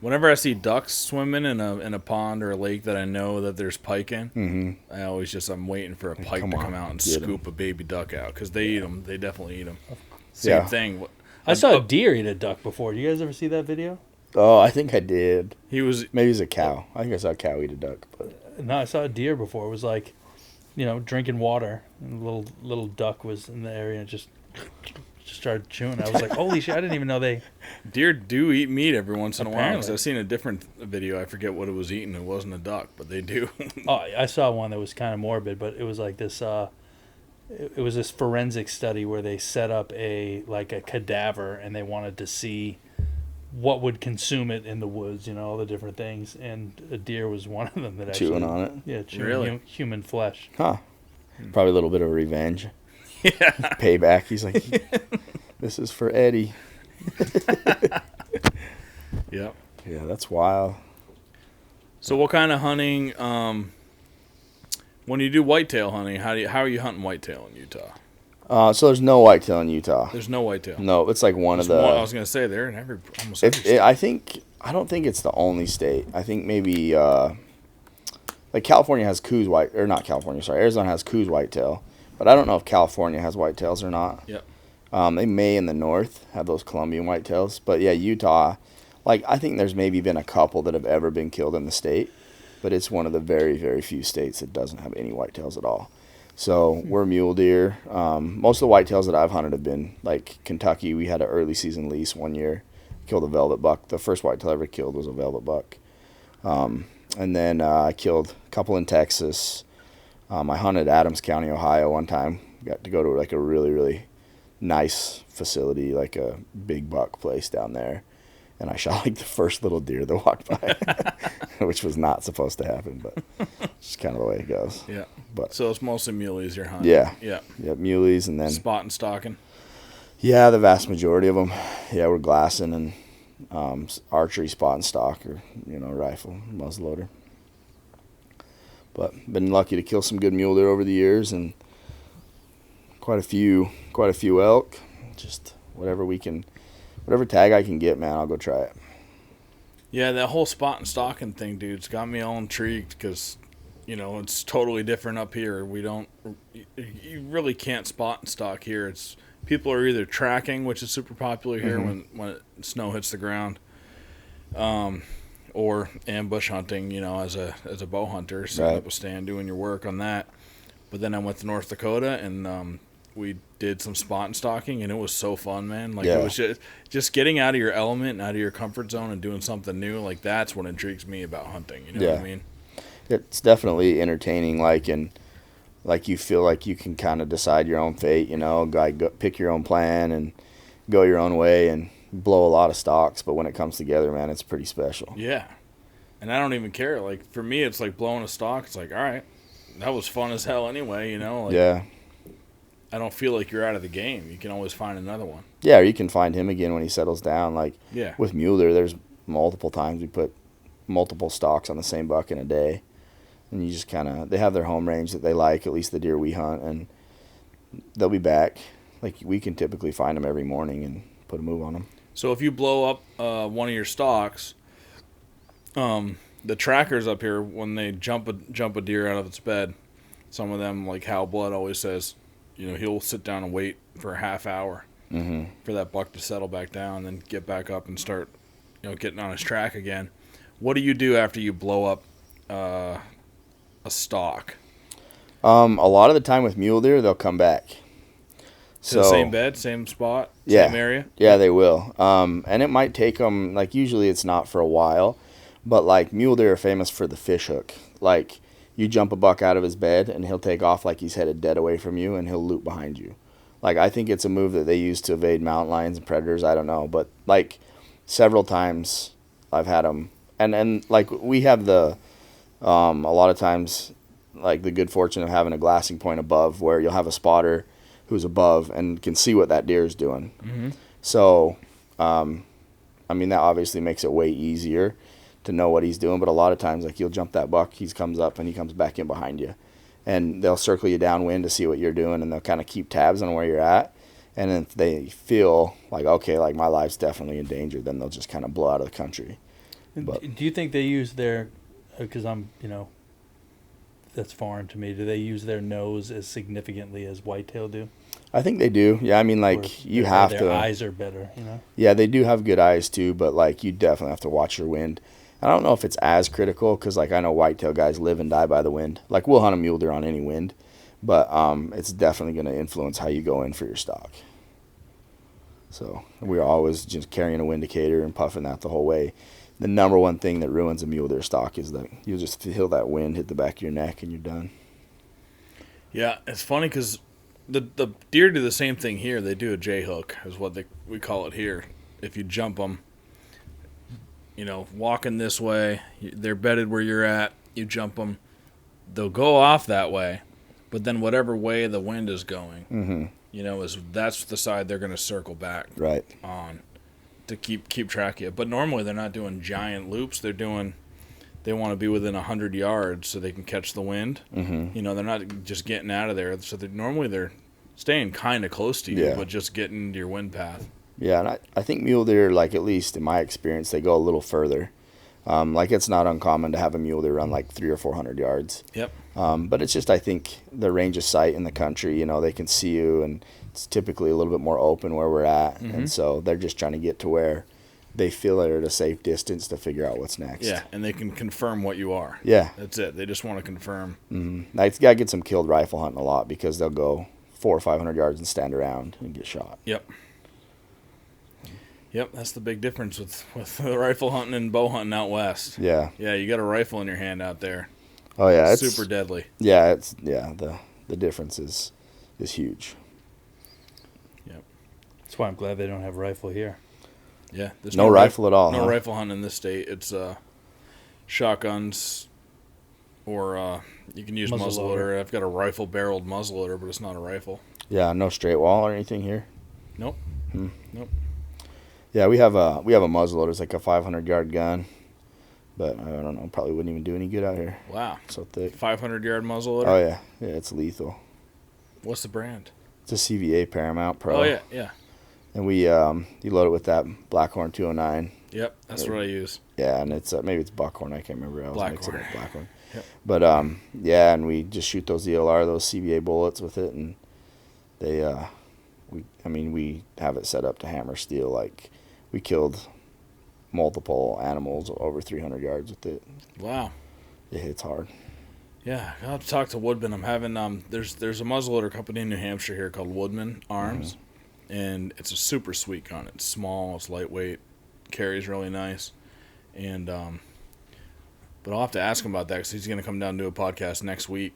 Whenever I see ducks swimming in a pond or a lake that I know that there's pike in, I'm waiting for a pike to come out and get 'em. scoop a baby duck out because they eat them. They definitely eat them. Yeah. Same thing. I saw a deer eat a duck before. You guys ever see that video? Oh, I think I did. He was Maybe it's a cow. I think I saw a cow eat a duck. But No, I saw a deer before. It was like, you know, drinking water, and a little duck was in the area and just started chewing. I was like, holy shit! I didn't even know they. deer do eat meat every once in a while. 'Cause Apparently. I've seen a different video. I forget what it was eating. It wasn't a duck, but they do. Oh, I saw one that was kind of morbid, but it was like this. It was this forensic study where they set up a cadaver and they wanted to see what would consume it in the woods. You know, all the different things, and a deer was one of them that actually chewing on it. Yeah, chewing Really? human flesh. Huh. Probably a little bit of revenge. Yeah. Payback. He's like, this is for Eddie. Yep. Yeah, that's wild. So what kind of hunting? When you do whitetail hunting, how are you hunting whitetail in Utah? So there's no whitetail in Utah. There's no whitetail. No, it's like one of There's the. one- I was gonna say they're in almost every state. I don't think it's the only state. I think maybe like California has Coos white, or not California. Sorry, Arizona has Coos whitetail, but I don't know if California has whitetails or not. Yep. They may in the north have those Colombian whitetails, but yeah, Utah. Like I think there's maybe been a couple that have ever been killed in the state, but it's one of the very, very few states that doesn't have any whitetails at all. So we're mule deer. Most of the whitetails that I've hunted have been like Kentucky. We had an early season lease one year, killed a velvet buck. The first whitetail I ever killed was a velvet buck. And then I killed a couple in Texas. I hunted Adams County, Ohio one time. Got to go to like a really, really nice facility, like a big buck place down there. And I shot like the first little deer that walked by, which was not supposed to happen, but it's just kind of the way it goes. Yeah. But So it's mostly muleys you're hunting. yeah, Yeah. yeah, muleys, and then Spot and stalking. yeah, the vast majority of them, yeah, we're glassing and archery, spot and stock, or rifle, muzzleloader. But been lucky to kill some good mule deer over the years, and quite a few elk. Just whatever tag I can get, man, I'll go try it. Yeah, that whole spot and stalking thing, dude, it's got me all intrigued because, it's totally different up here. You really can't spot and stalk here. It's people are either tracking, which is super popular here when snow hits the ground, or ambush hunting. As a bow hunter, setting up a stand, doing your work on that. But then I went to North Dakota and we did some spot and stalking, and it was so fun, man. Like it was just getting out of your element and out of your comfort zone and doing something new. Like that's what intrigues me about hunting. You know what I mean? It's definitely entertaining. Like you feel like you can kind of decide your own fate. Go pick your own plan and go your own way and blow a lot of stalks. But when it comes together, man, it's pretty special. Yeah, and I don't even care. Like for me, it's like blowing a stalk. It's like, all right, that was fun as hell anyway. Yeah. I don't feel like you're out of the game. You can always find another one. Yeah, or you can find him again when he settles down. Like with mule deer, there's multiple times we put multiple stalks on the same buck in a day. And you just they have their home range that they like, at least the deer we hunt, and they'll be back. Like we can typically find them every morning and put a move on them. So if you blow up one of your stalks, the trackers up here, when they jump a deer out of its bed, some of them, like Hal Blood always says, he'll sit down and wait for a half hour for that buck to settle back down, then get back up and start, getting on his track again. What do you do after you blow up a stalk? A lot of the time with mule deer, they'll come back. To the same bed, same spot, same area? Yeah, they will. And it might take them, like usually it's not for a while, but like mule deer are famous for the fish hook. Like you jump a buck out of his bed and he'll take off like he's headed dead away from you and he'll loop behind you. Like, I think it's a move that they use to evade mountain lions and predators. I don't know. But, like, several times I've had them. And like, we have a lot of times, like, the good fortune of having a glassing point above where you'll have a spotter who's above and can see what that deer is doing. Mm-hmm. So, I mean, that obviously makes it way easier to know what he's doing. But a lot of times, like, you'll jump that buck, he comes up, and he comes back in behind you. And they'll circle you downwind to see what you're doing, and they'll kind of keep tabs on where you're at. And then if they feel like, okay, like, my life's definitely in danger, then they'll just kind of blow out of the country. But do you think they use their, because that's foreign to me, do they use their nose as significantly as whitetail do? I think they do. Yeah, I mean, like, you have to. Their eyes are better, Yeah, they do have good eyes, too, but, like, you definitely have to watch your wind. I don't know if it's as critical because, like, I know whitetail guys live and die by the wind. Like, we'll hunt a mule deer on any wind, but it's definitely going to influence how you go in for your stock. So we're always just carrying a windicator and puffing that the whole way. The number one thing that ruins a mule deer stock is that you'll just feel that wind hit the back of your neck and you're done. Yeah, it's funny because the deer do the same thing here. They do a J-hook is what we call it here. If you jump them, walking this way, they're bedded where you're at, you jump them, they'll go off that way, but then whatever way the wind is going, that's the side they're going to circle back on to keep track of you. But normally they're not doing giant loops. They want to be within 100 yards so they can catch the wind. Mm-hmm. They're not just getting out of there. So normally they're staying kind of close to you, but just getting into your wind path. Yeah, and I think mule deer, like, at least in my experience, they go a little further. Like, it's not uncommon to have a mule deer run like 300 or 400 yards. Yep. But it's just, I think, the range of sight in the country, they can see you, and it's typically a little bit more open where we're at. Mm-hmm. And so they're just trying to get to where they feel they're at a safe distance to figure out what's next. Yeah, and they can confirm what you are. Yeah. That's it. They just want to confirm. Mm-hmm. Like, got to get some killed rifle hunting a lot because they'll go 400 or 500 yards and stand around and get shot. Yep, that's the big difference with the rifle hunting and bow hunting out west. Yeah. Yeah, you got a rifle in your hand out there. Oh yeah, it's super deadly. Yeah, the difference is huge. Yep. That's why I'm glad they don't have a rifle here. Yeah, there's no rifle at all. No rifle hunting in this state. It's shotguns, or you can use muzzleloader. I've got a rifle barreled muzzleloader, but it's not a rifle. Yeah, no straight wall or anything here. Nope. Nope. Yeah, we have a muzzleloader. It's like a 500-yard gun, but I don't know. Probably wouldn't even do any good out here. Wow. So thick. 500-yard muzzleloader. Oh yeah, it's lethal. What's the brand? It's a CVA Paramount Pro. Oh yeah. And we you load it with that Blackhorn 209. Yep, that's what I use. Yeah, and it's maybe it's Buckhorn. I can't remember. I was mixing it with Blackhorn. Yep. But yeah, and we just shoot those ELR, those CVA bullets with it, and they we have it set up to hammer steel. Like, we killed multiple animals over 300 yards with it. Wow. It hits hard. Yeah, I'll have to talk to Woodman. I'm having there's a muzzleloader company in New Hampshire here called Woodman Arms, and it's a super sweet gun. It's small, it's lightweight, carries really nice, and but I'll have to ask him about that because he's going to come down and do a podcast next week.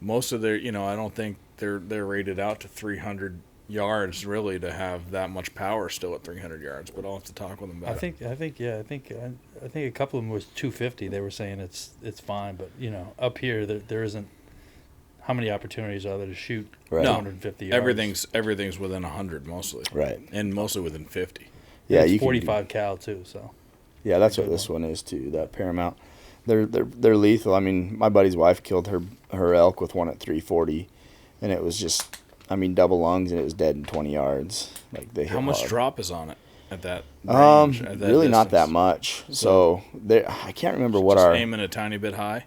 Most of their, I don't think they're rated out to 300 yards really to have that much power still at 300 yards. But I'll have to talk with them about it. I think a couple of them was 250. They were saying it's fine, but up here there isn't. How many opportunities are there to shoot 250 yards? Everything's within 100 mostly. Right. And mostly within 50. Yeah, it's 45 cal too. So. Yeah, that's what this one is too. That Paramount, they're lethal. I mean, my buddy's wife killed her elk with one at 340, and it was just, double lungs, and it was dead in 20 yards. Like, they hit How much hard. drop is on it at that range? At that really distance? not that much. So I can't remember what just our aiming a tiny bit high.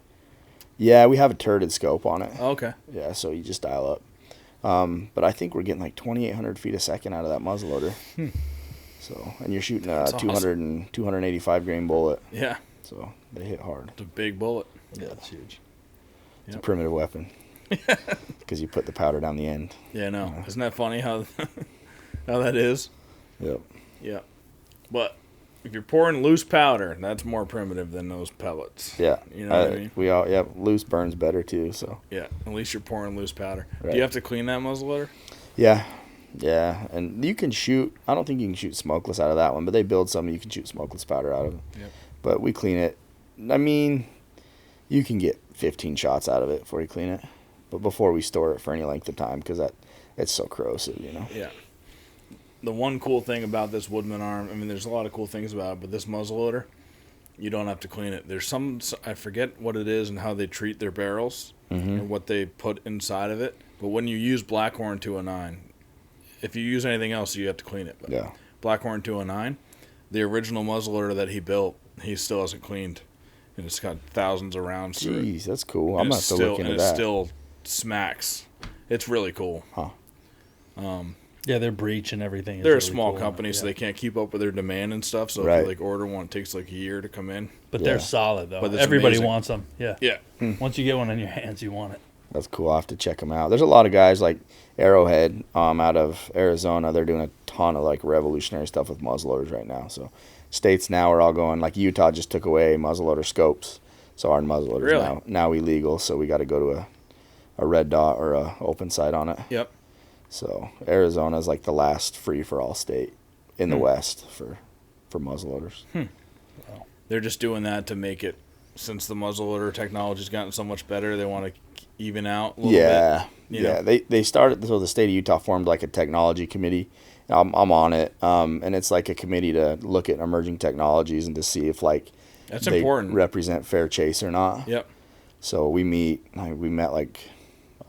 Yeah, we have a turreted scope on it. Oh, okay. Yeah, so you just dial up. But I think we're getting like 2,800 feet a second out of that muzzleloader. So, and you're shooting a 285 grain bullet. Yeah. So they hit hard. It's a big bullet. Yeah, it's huge. It's a primitive weapon. Because you put the powder down the end. Yeah, no. Isn't that funny how that is? Yep. Yeah. But if you're pouring loose powder, that's more primitive than those pellets. Yeah. You know what I mean? Loose burns better too. So. Yeah, at least you're pouring loose powder. Right. Do you have to clean that muzzleloader? Yeah. Yeah, and you can shoot. I don't think you can shoot smokeless out of that one, but they build some you can shoot smokeless powder out of. Yep. But we clean it. I mean, you can get 15 shots out of it before you clean it, but before we store it for any length of time because it's so corrosive, you know. Yeah. The one cool thing about this Woodman arm, I mean, there's a lot of cool things about it, but this muzzleloader, you don't have to clean it. There's I forget what it is and how they treat their barrels and what they put inside of it. But when you use Blackhorn 209, if you use anything else, you have to clean it. But yeah. Blackhorn 209, the original muzzleloader that he built, he still hasn't cleaned. And it's got thousands of rounds through it. Jeez, that's cool. I'm going to have to look into that. And it still smacks. It's really cool. Huh. Yeah, their breach and everything. They're really a small cool. company, so they can't keep up with their demand and stuff. So Right. if you order one, it takes a year to come in. But Yeah. they're solid, though. But it's Everybody amazing. wants them. Yeah. Yeah. Once you get one in your hands, you want it. That's cool. I'll have to check them out. There's a lot of guys like Arrowhead out of Arizona. They're doing a ton of like revolutionary stuff with muzzleloaders right now. So states now are all going, like Utah just took away muzzleloader scopes. So our muzzleloader is Really? now illegal. So we got to go to a red dot or a open sight on it. Yep. So Arizona is like the last free-for-all state in the West for muzzleloaders. They're just doing that to make it, since the muzzleloader technology's gotten so much better, they want to even out a little Yeah, bit. yeah. They started, so the state of Utah formed like a technology committee. I'm on it, and it's like a committee to look at emerging technologies and to see if like That's they important. represent fair chase or not. Yep. So we met like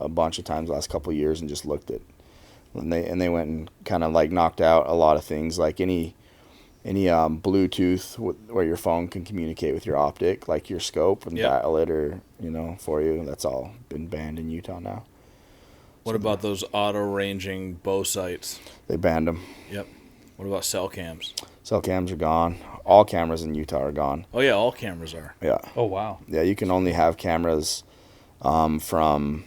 a bunch of times the last couple of years and just looked at, and they went and kind of like knocked out a lot of things like any Bluetooth where your phone can communicate with your optic, like your scope and Yep. dial it or for you. That's all been banned in Utah now. What about those auto-ranging bow sights? They banned them. Yep. What about cell cams? Cell cams are gone. All cameras in Utah are gone. Oh, yeah, all cameras are. Yeah. Oh, wow. Yeah, you can only have cameras from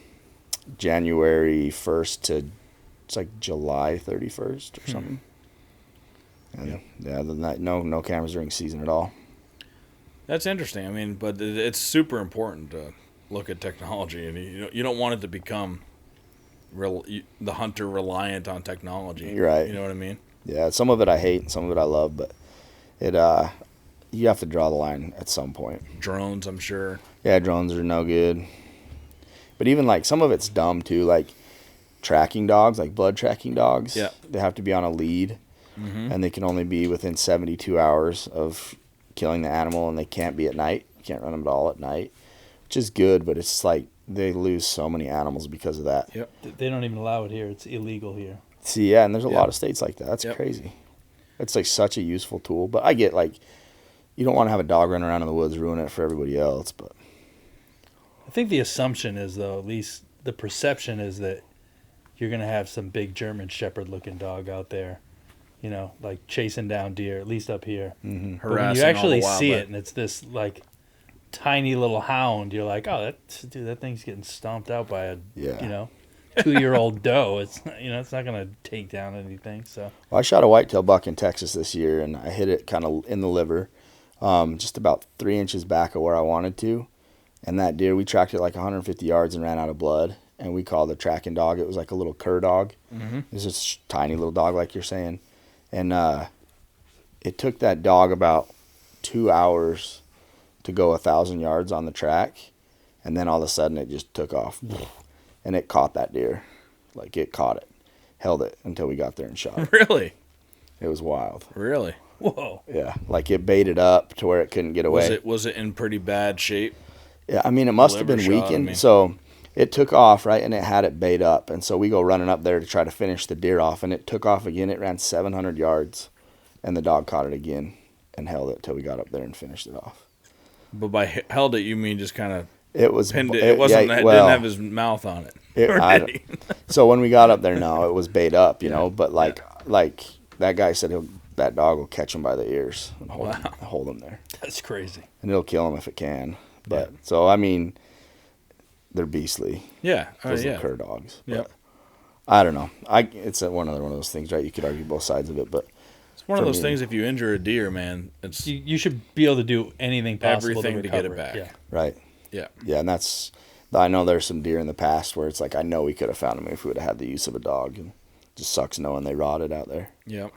January 1st to it's like July 31st or something. And yeah, other than that, no cameras during season at all. That's interesting. I mean, but it's super important to look at technology, and you don't want it to become the hunter reliant on technology. You're right. You know what I mean? Yeah, some of it I hate and some of it I love, but you have to draw the line at some point. Drones, I'm sure. Yeah, drones are no good. But even like some of it's dumb too, like tracking dogs, like blood tracking dogs. Yeah. They have to be on a lead, and they can only be within 72 hours of killing the animal, and they can't be at night. You can't run them at all at night, which is good, but it's like they lose so many animals because of that. Yep. They don't even allow it here. It's illegal here. See, yeah, and there's a Yep. lot of states like that. That's Yep. crazy. It's like such a useful tool, but I get like you don't want to have a dog running around in the woods ruining it for everybody else, but I think the assumption is, though, at least the perception is that you're going to have some big German Shepherd looking dog out there, like chasing down deer, at least up here. Mm-hmm. But when you actually see it and it's this like tiny little hound, you're like, oh, that thing's getting stomped out by a, Yeah. 2-year-old doe. It's, it's not going to take down anything. So Well, I shot a whitetail buck in Texas this year, and I hit it kind of in the liver, just about 3 inches back of where I wanted to. And that deer, we tracked it like 150 yards and ran out of blood. And we called the tracking dog. It was like a little cur dog. Mm-hmm. It was this tiny little dog, like you're saying. And it took that dog about 2 hours to go 1,000 yards on the track. And then all of a sudden, it just took off. And it caught that deer. Like, it caught it. Held it until we got there and shot it. Really? It was wild. Really? whoa. Yeah, like it baited up to where it couldn't get away. Was it in pretty bad shape? Yeah, I mean, it must have Liver been shot, weakened. I mean. So it took off, right, and it had it bait up. And so we go running up there to try to finish the deer off, and it took off again. It ran 700 yards, and the dog caught it again and held it till we got up there and finished it off. But by held it, you mean just kind of It was pinned it? It wasn't. yeah, It well, didn't have his mouth on it. It- Or I did don't- he? So when we got up there, no, it was bait up, But like that guy said, that dog will catch him by the ears and hold him there, That's crazy. and it'll kill him if it can. But so I mean, they're beastly. Yeah. Those yeah. are cur dogs. Yeah. But I don't know. It's one of those things, right? You could argue both sides of it, but One of those things, if you injure a deer, man, it's You should be able to do anything possible everything to get it recover back. Yeah. Right. Yeah. Yeah, and I know there's some deer in the past where it's like I know we could have found them if we would have had the use of a dog, and it just sucks knowing they rotted out there. Yeah.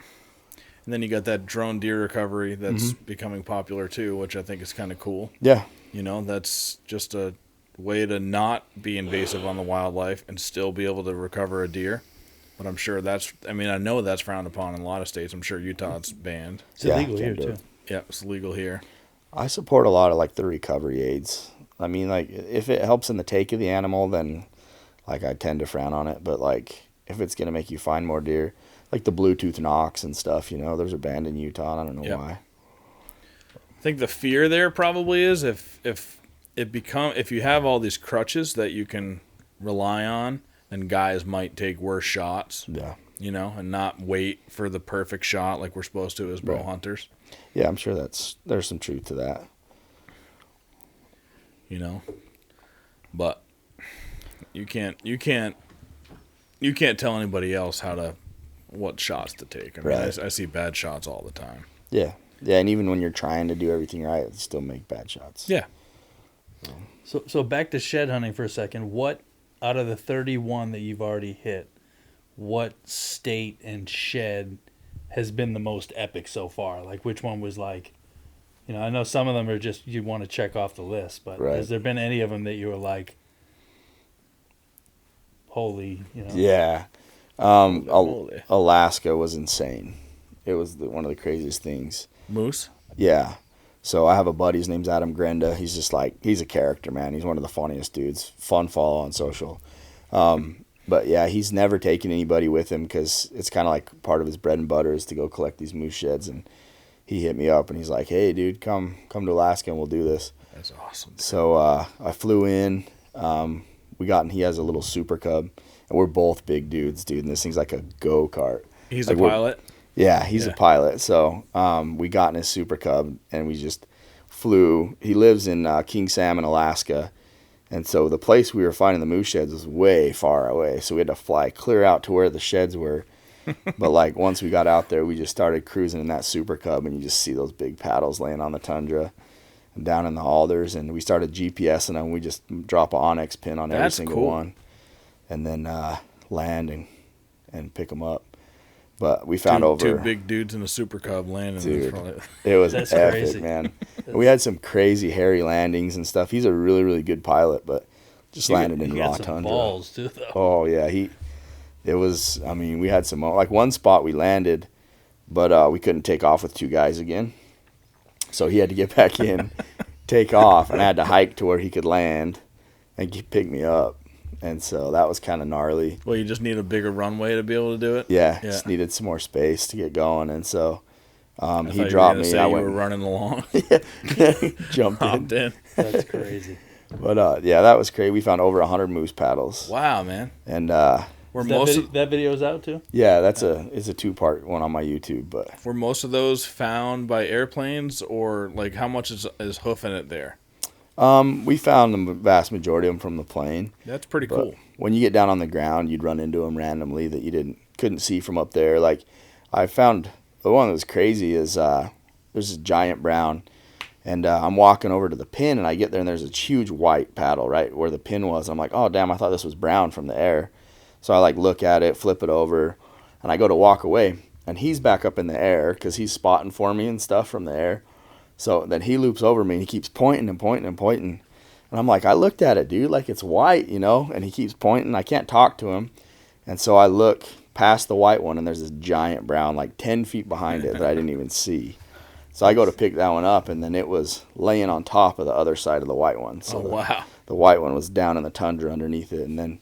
And then you got that drone deer recovery that's becoming popular too, which I think is kind of cool. Yeah. You know, that's just a way to not be invasive on the wildlife and still be able to recover a deer. But I'm sure I know that's frowned upon in a lot of states. I'm sure Utah's banned. It's illegal here, can't do too. it. Yeah, it's legal here. I support a lot of like the recovery aids. I mean, like if it helps in the take of the animal, then like I tend to frown on it. But like if it's gonna make you find more deer, like the Bluetooth knocks and stuff, those are banned in Utah. I don't know why. I think the fear there probably is if you have all these crutches that you can rely on, then guys might take worse shots. Yeah. And not wait for the perfect shot like we're supposed to as bow Right. hunters. Yeah, I'm sure there's some truth to that. But you can't tell anybody else what shots to take. I mean, Right. I see bad shots all the time. Yeah. Yeah, and even when you're trying to do everything right, you still make bad shots. Yeah. So back to shed hunting for a second. What, out of the 31 that you've already hit, what state and shed has been the most epic so far? Like, which one was like, I know some of them are just you want to check off the list, but Right. has there been any of them that you were like, holy, Yeah. Holy. Alaska was insane. It was one of the craziest things. Moose? Yeah. So I have a buddy, his name's Adam Grenda. He's just he's a character, man. He's one of the funniest dudes. Fun follow on social. But yeah, he's never taken anybody with him because it's kind of like part of his bread and butter is to go collect these moose sheds. And he hit me up and he's like, hey, dude, come to Alaska and we'll do this. That's awesome. So I flew in. He has a little Super Cub. And we're both big dudes, dude. And this thing's like a go-kart. He's like a pilot? Yeah, he's a pilot. So we got in his Super Cub and we just flew. He lives in King Salmon, Alaska. And so the place we were finding the moose sheds was way far away. So we had to fly clear out to where the sheds were. But like once we got out there, we just started cruising in that Super Cub and you just see those big paddles laying on the tundra and down in the alders. And we started GPSing them. We just drop an Onyx pin on every That's single cool. one. And then land and pick them up. But we found two big dudes in a Super Cub landing. Dude. Probably... It was That's epic, crazy. man. We had some crazy hairy landings and stuff. He's a really, really good pilot, but just landed in you raw got some tundra. balls too, though. Oh yeah, we had some like one spot we landed, but we couldn't take off with two guys again. So he had to get back in, take off, and I had to hike to where he could land and pick me up. And so that was kind of gnarly. Well, you just need a bigger runway to be able to do it? Yeah, just needed some more space to get going. And so he you dropped were me. say I you went were running along. jumped Hopped in. That's crazy. But yeah, that was crazy. We found over 100 moose paddles. Wow, man. And Were That video's out too? yeah, it's a 2-part one on my YouTube. But were most of those found by airplanes, or like how much is hoofing it there? we found the vast majority of them from the plane. That's pretty But cool. when you get down on the ground, you'd run into them randomly that you couldn't see from up there. Like I found the one that was crazy is there's this giant brown, and I'm walking over to the pin, and I get there, and there's a huge white paddle right where the pin was. I'm like, oh damn, I thought this was brown from the air. So I like look at it, flip it over, and I go to walk away, and he's back up in the air because he's spotting for me and stuff from the air. So then he loops over me and he keeps pointing and pointing and pointing. And I'm like, I looked at it, dude, like it's white, and he keeps pointing. I can't talk to him. And so I look past the white one and there's this giant brown like 10 feet behind it that I didn't even see. So I go to pick that one up and then it was laying on top of the other side of the white one. So wow. The white one was down in the tundra underneath it, and then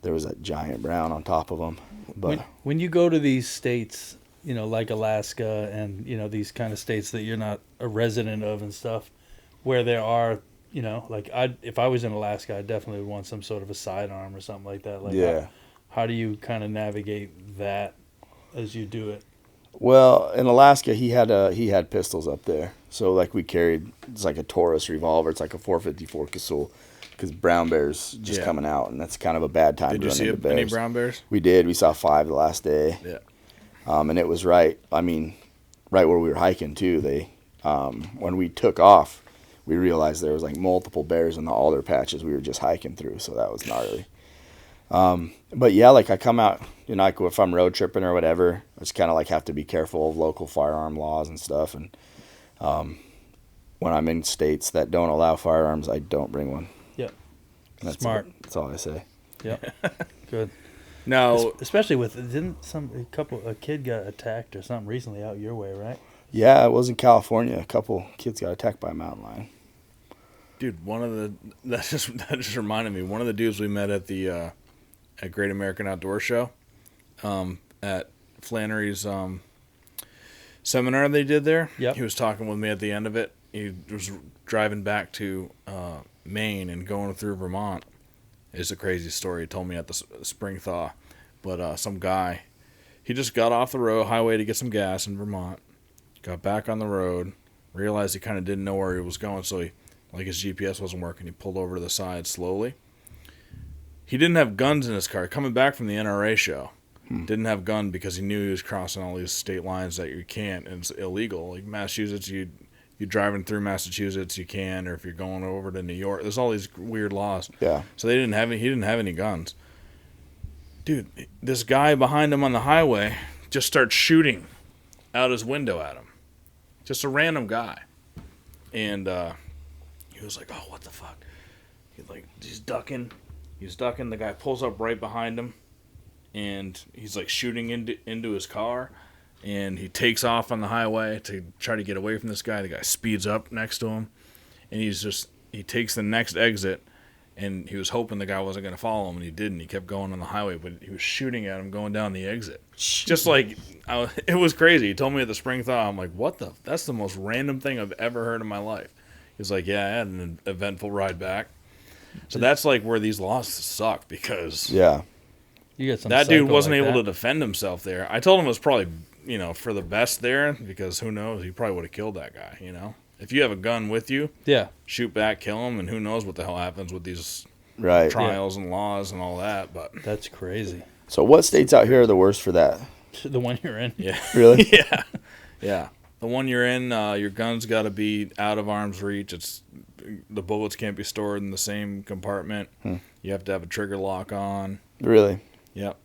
there was that giant brown on top of them. But when you go to these states, like Alaska and, these kind of states that you're not a resident of and stuff, where there are, like if I was in Alaska, I definitely would want some sort of a sidearm or something like that. Like yeah. How do you kind of navigate that as you do it? Well, in Alaska, he had pistols up there. So like we carried, it's like a Taurus revolver. It's like a 454 Casull, because brown bears just coming out, and that's kind of a bad time Did to you run see into bears. any brown bears? We did. We saw 5 the last day. Yeah. And it was right. I mean, right where we were hiking too, they when we took off, we realized there was like multiple bears in the alder patches we were just hiking through, so that was gnarly. But yeah, like I come out, you know, like if I'm road tripping or whatever, I just kind of like have to be careful of local firearm laws and stuff. And when I'm in states that don't allow firearms, I don't bring one. Yep. That's Smart. That's all I say. Yep. Good. Now, Especially with, didn't a kid got attacked or something recently out your way, right? Yeah, it was in California. A couple kids got attacked by a mountain lion. dude, that just reminded me. One of the dudes we met at the at Great American Outdoor Show, at Flannery's seminar they did there. Yep. He was talking with me at the end of it. He was driving back to Maine and going through Vermont. It's a crazy story. He told me at the spring thaw. But some guy, he just got off the highway to get some gas in Vermont, got back on the road, realized he kind of didn't know where he was going, so his GPS wasn't working. He pulled over to the side slowly. He didn't have guns in his car. Coming back from the NRA show, didn't have gun because he knew he was crossing all these state lines that you can't, and it's illegal. Like Massachusetts, you're driving through Massachusetts, you can, or if you're going over to New York, there's all these weird laws. Yeah. So he didn't have any guns. Dude, this guy behind him on the highway just starts shooting out his window at him. Just a random guy. And he was like, oh, what the fuck? He's ducking. He's ducking. The guy pulls up right behind him. And he's like shooting into his car. And he takes off on the highway to try to get away from this guy. The guy speeds up next to him. And he takes the next exit. And he was hoping the guy wasn't going to follow him, and he didn't. He kept going on the highway, but he was shooting at him going down the exit. Just like, it was crazy. He told me at the spring thaw, I'm like, that's the most random thing I've ever heard in my life. He was like, yeah, I had an eventful ride back. So that's like where these laws suck, because Yeah. You got some that dude psycho wasn't like able that. to defend himself there. I told him it was probably, for the best there, because who knows, he probably would have killed that guy, If you have a gun with you, Yeah. shoot back, kill him, and who knows what the hell happens with these Right. trials and laws and all that. But That's crazy. So what states out here are the worst for that? The one you're in. yeah, Really? yeah. The one you're in, your gun's got to be out of arm's reach. The bullets can't be stored in the same compartment. You have to have a trigger lock on. Really? Yep.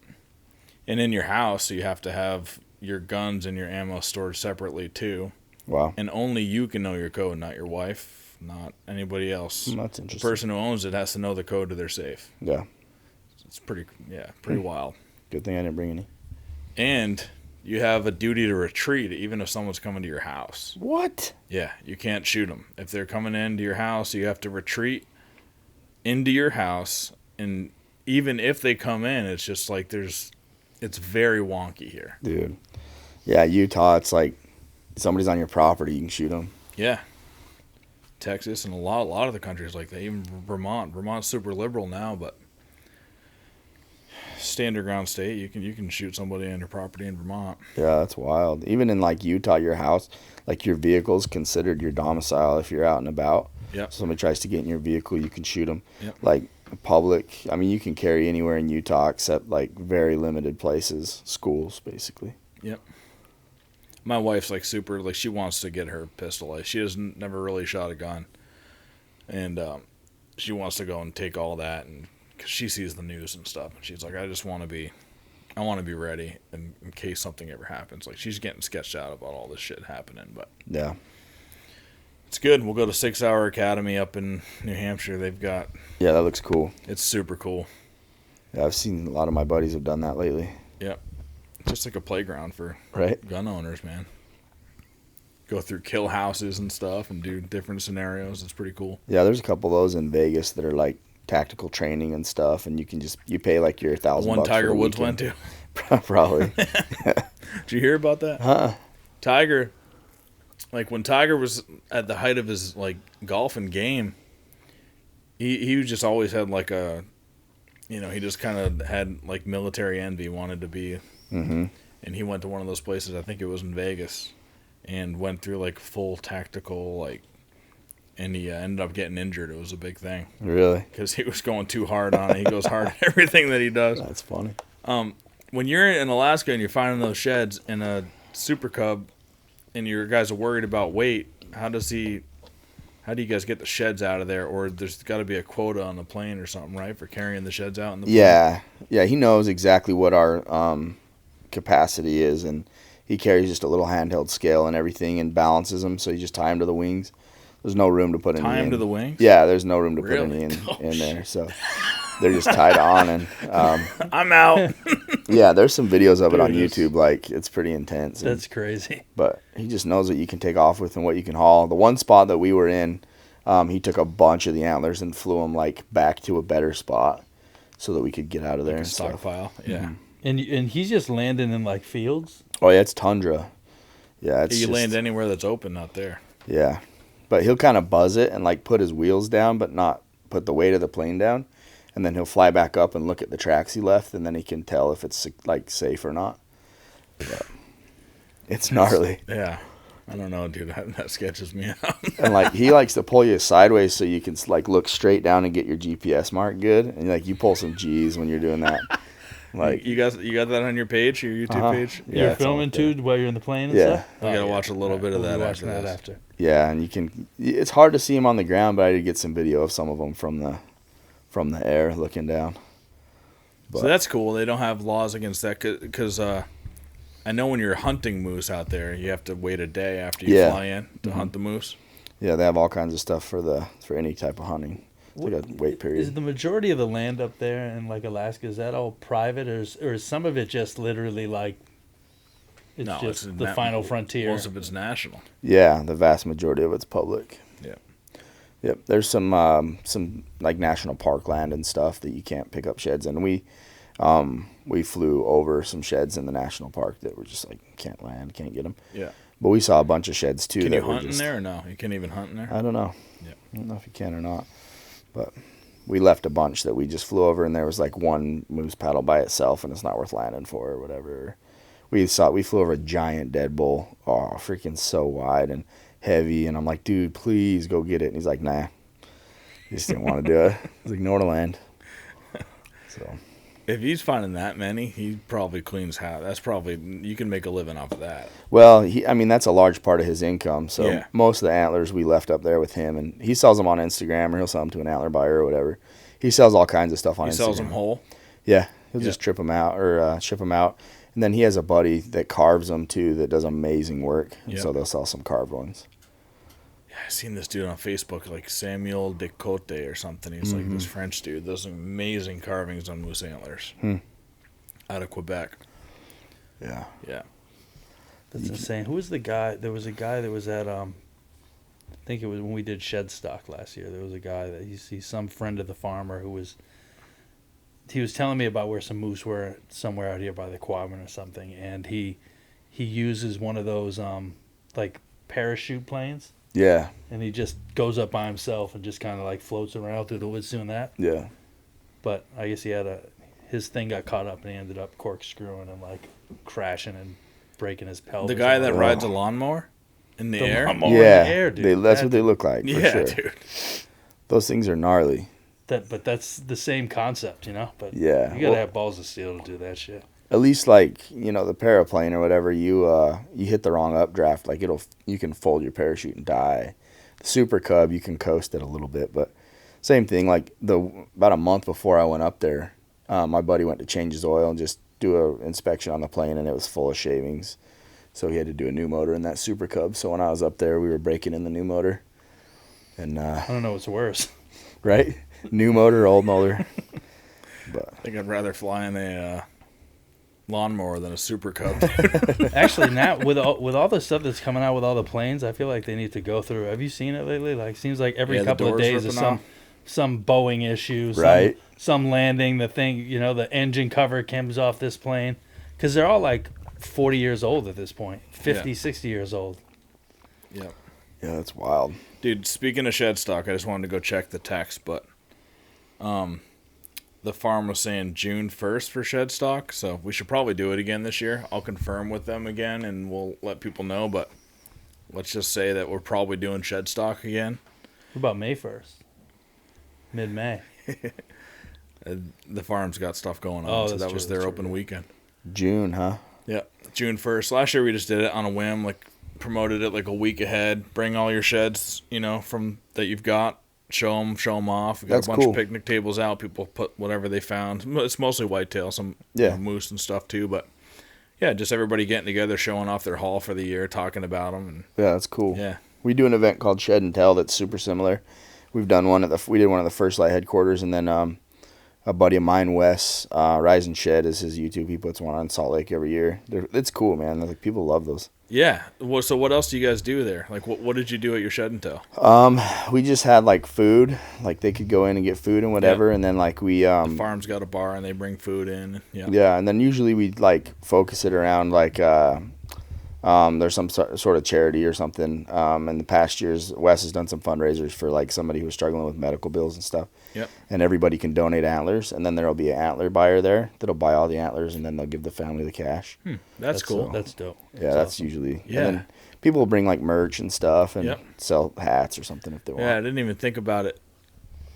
And in your house, you have to have your guns and your ammo stored separately too. Wow. And only you can know your code, not your wife, not anybody else. That's The interesting. person who owns it has to know the code to their safe. Yeah. It's pretty wild. Good thing I didn't bring any. And you have a duty to retreat even if someone's coming to your house. What? Yeah, you can't shoot them. If they're coming into your house, you have to retreat into your house. And even if they come in, it's just like it's very wonky here. Dude. Yeah, Utah, it's like somebody's on your property, you can shoot them. Yeah. Texas and a lot of the countries like that. Even Vermont. Vermont's super liberal now, but standard ground state, you can shoot somebody on your property in Vermont. Yeah, that's wild. Even in like Utah, your house, like your vehicle's considered your domicile if you're out and about. Yep. So somebody tries to get in your vehicle, you can shoot them. Yep. Like public, I mean, you can carry anywhere in Utah except like very limited places, schools, basically. Yep. My wife's like super, like she wants to get her pistol. Like she has never really shot a gun, and she wants to go and take all that, and because she sees the news and stuff, and she's like, I want to be ready in case something ever happens. Like she's getting sketched out about all this shit happening, but Yeah. it's good. We'll go to 6 Hour Academy up in New Hampshire. Yeah, that looks cool. It's super cool. Yeah, I've seen a lot of my buddies have done that lately. Yep. Just like a playground for Right. gun owners, man. Go through kill houses and stuff and do different scenarios. It's pretty cool. Yeah, there's a couple of those in Vegas that are like tactical training and stuff, and you pay like your $1,000. One Tiger for the Woods weekend. went to. Probably. Did you hear about that? Huh? Tiger, like when Tiger was at the height of his like golf and game, he just always had like a, he just kind of had like military envy, wanted to be, and he went to one of those places. I think it was in Vegas, and went through like full tactical like, and he ended up getting injured. It was a big thing Really? because he was going too hard on it. He goes hard at everything that he does. That's funny. When you're in Alaska and you're finding those sheds in a Super Cub and your guys are worried about weight, how do you guys get the sheds out of there? Or there's got to be a quota on the plane or something, right, for carrying the sheds out in the plane? Yeah, he knows exactly what our capacity is, and he carries just a little handheld scale and everything and balances them, so you just tie them to the wings. There's no room to put any in. Tie them to the wings? Yeah, there's no room to Really? put any in there, so they're just tied on. And I'm out. yeah, there's some videos of it on Dude, YouTube. Like, it's pretty intense. That's crazy. But he just knows what you can take off with and what you can haul. The one spot that we were in, he took a bunch of the antlers and flew them like back to a better spot so that we could get out of there and stuff. Stockpile. Yeah. Mm-hmm. And he's just landing in like fields. Oh yeah, it's tundra. Yeah, it's You just, land anywhere that's open out there. Yeah, but he'll kind of buzz it and like put his wheels down, but not put the weight of the plane down, and then he'll fly back up and look at the tracks he left, and then he can tell if it's like safe or not. But it's gnarly. Yeah. I don't know, dude. That sketches me out. And like he likes to pull you sideways so you can like look straight down and get your GPS mark good, and like you pull some G's when you're doing that. Like you got that on your page, your YouTube page? Yeah, You're it's all filming too while you're in the plane and Yeah. stuff? We gotta watch a little bit of We'll that be after watching this. after. Yeah, and you can. It's hard to see him on the ground, but I did get some video of some of them from the air looking down. So that's cool. They don't have laws against that because I know when you're hunting moose out there, you have to wait a day after you fly in to hunt the moose. Yeah, they have all kinds of stuff for any type of hunting. It's like a wait period. Is the majority of the land up there in like Alaska, is that all private, or is some of it just literally like it's the final frontier? Most of it's national. Yeah, the vast majority of it's public. Yeah. Yep. There's some like national park land and stuff that you can't pick up sheds in. We flew over some sheds in the national park that were just like can't land, can't get them. Yeah. But we saw a bunch of sheds too. Can that you were hunt just, in there or no? You can't even hunt in there? I don't know. Yeah. I don't know if you can or not. But we left a bunch that we just flew over, and there was like one moose paddle by itself, and it's not worth landing for or whatever. We flew over a giant dead bull. Oh, freaking so wide and heavy. And I'm like, dude, please go get it. And he's like, nah. He just didn't want to do it. He's like, nor to land. So. If he's finding that many, he probably cleans house. That's probably, you can make a living off of that. Well, that's a large part of his income. So Yeah. most of the antlers we left up there with him, and he sells them on Instagram, or he'll sell them to an antler buyer or whatever. He sells all kinds of stuff on Instagram. He sells them whole? Yeah, he'll just trip them out or ship them out. And then he has a buddy that carves them too that does amazing work. And Yep. so they'll sell some carved ones. Yeah, I seen this dude on Facebook, like Samuel Decote or something. He's like this French dude. Does amazing carvings on moose antlers out of Quebec. Yeah. Yeah. That's insane. Who was the guy? There was a guy that was at I think it was when we did shed stock last year. There was a guy that he's some friend of the farmer who was. He was telling me about where some moose were somewhere out here by the Quabbin or something, and he uses one of those like parachute planes, Yeah. and he just goes up by himself and just kind of like floats around through the woods doing that. Yeah. But I guess his thing got caught up and he ended up corkscrewing and like crashing and breaking his pelvis. The guy that Oh. rides a lawnmower in the air? lawnmower Yeah. in the air, dude. That's what they look like. For Yeah, sure. dude. Those things are gnarly. But that's the same concept, you know. But Yeah. you gotta Well, have balls of steel to do that shit. at least like the paraplane or whatever, you hit the wrong updraft, like you can fold your parachute and die. The Super Cub, you can coast it a little bit, but same thing. Like about a month before I went up there, my buddy went to change his oil and just do a inspection on the plane, and it was full of shavings, so he had to do a new motor in that Super Cub. So when I was up there, we were breaking in the new motor, and I don't know what's worse. right, new motor, old motor, but. I think I'd rather fly in a lawnmower than a Super Cub. Actually, now with all the stuff that's coming out with all the planes, I feel like they need to go through. Have you seen it lately? Like, seems like every Yeah, the couple of doors days is ripping some Boeing issue, Right. Some landing. The thing, the engine cover comes off this plane, because they're all like 40 years old at this point, 50, 60 years old. Yep. Yeah, that's wild. Dude, speaking of shed stock, I just wanted to go check the text, but the farm was saying June 1st for shed stock, so we should probably do it again this year. I'll confirm with them again, and we'll let people know, but let's just say that we're probably doing shed stock again. What about May 1st? Mid-May. The farm's got stuff going on, Oh, so that's that true, was their that's open true. weekend. June, huh? Yeah, June 1st. Last year we just did it on a whim, like promoted it like a week ahead. Bring all your sheds, from that you've got. Show them off. We got That's a bunch cool. of picnic tables out. People put whatever they found. It's mostly whitetail, some moose and stuff too. But yeah, just everybody getting together, showing off their haul for the year, talking about them. And Yeah, that's cool. yeah, We do an event called Shed and Tell that's super similar. We've done one we did one at the First Light headquarters, and then a buddy of mine, Wes, Rise and Shed is his YouTube. He puts one on Salt Lake every year. It's cool, man. Like, people love those. yeah. Well, so what else do you guys do there? Like, what did you do at your shed and tell? We just had like food, like they could go in and get food and whatever, and then like we The farm's got a bar and they bring food in. Yeah. yeah, and then usually we like focus it around like there's some sort of charity or something. In the past years, Wes has done some fundraisers for like somebody who's struggling with medical bills and stuff. Yep. And everybody can donate antlers, and then there'll be an antler buyer there that'll buy all the antlers, and then they'll give the family the cash. That's cool. That's dope. Yeah, that's awesome. usually. Yeah. And then people will bring like merch and stuff and Yep. sell hats or something if they want. Yeah, I didn't even think about it.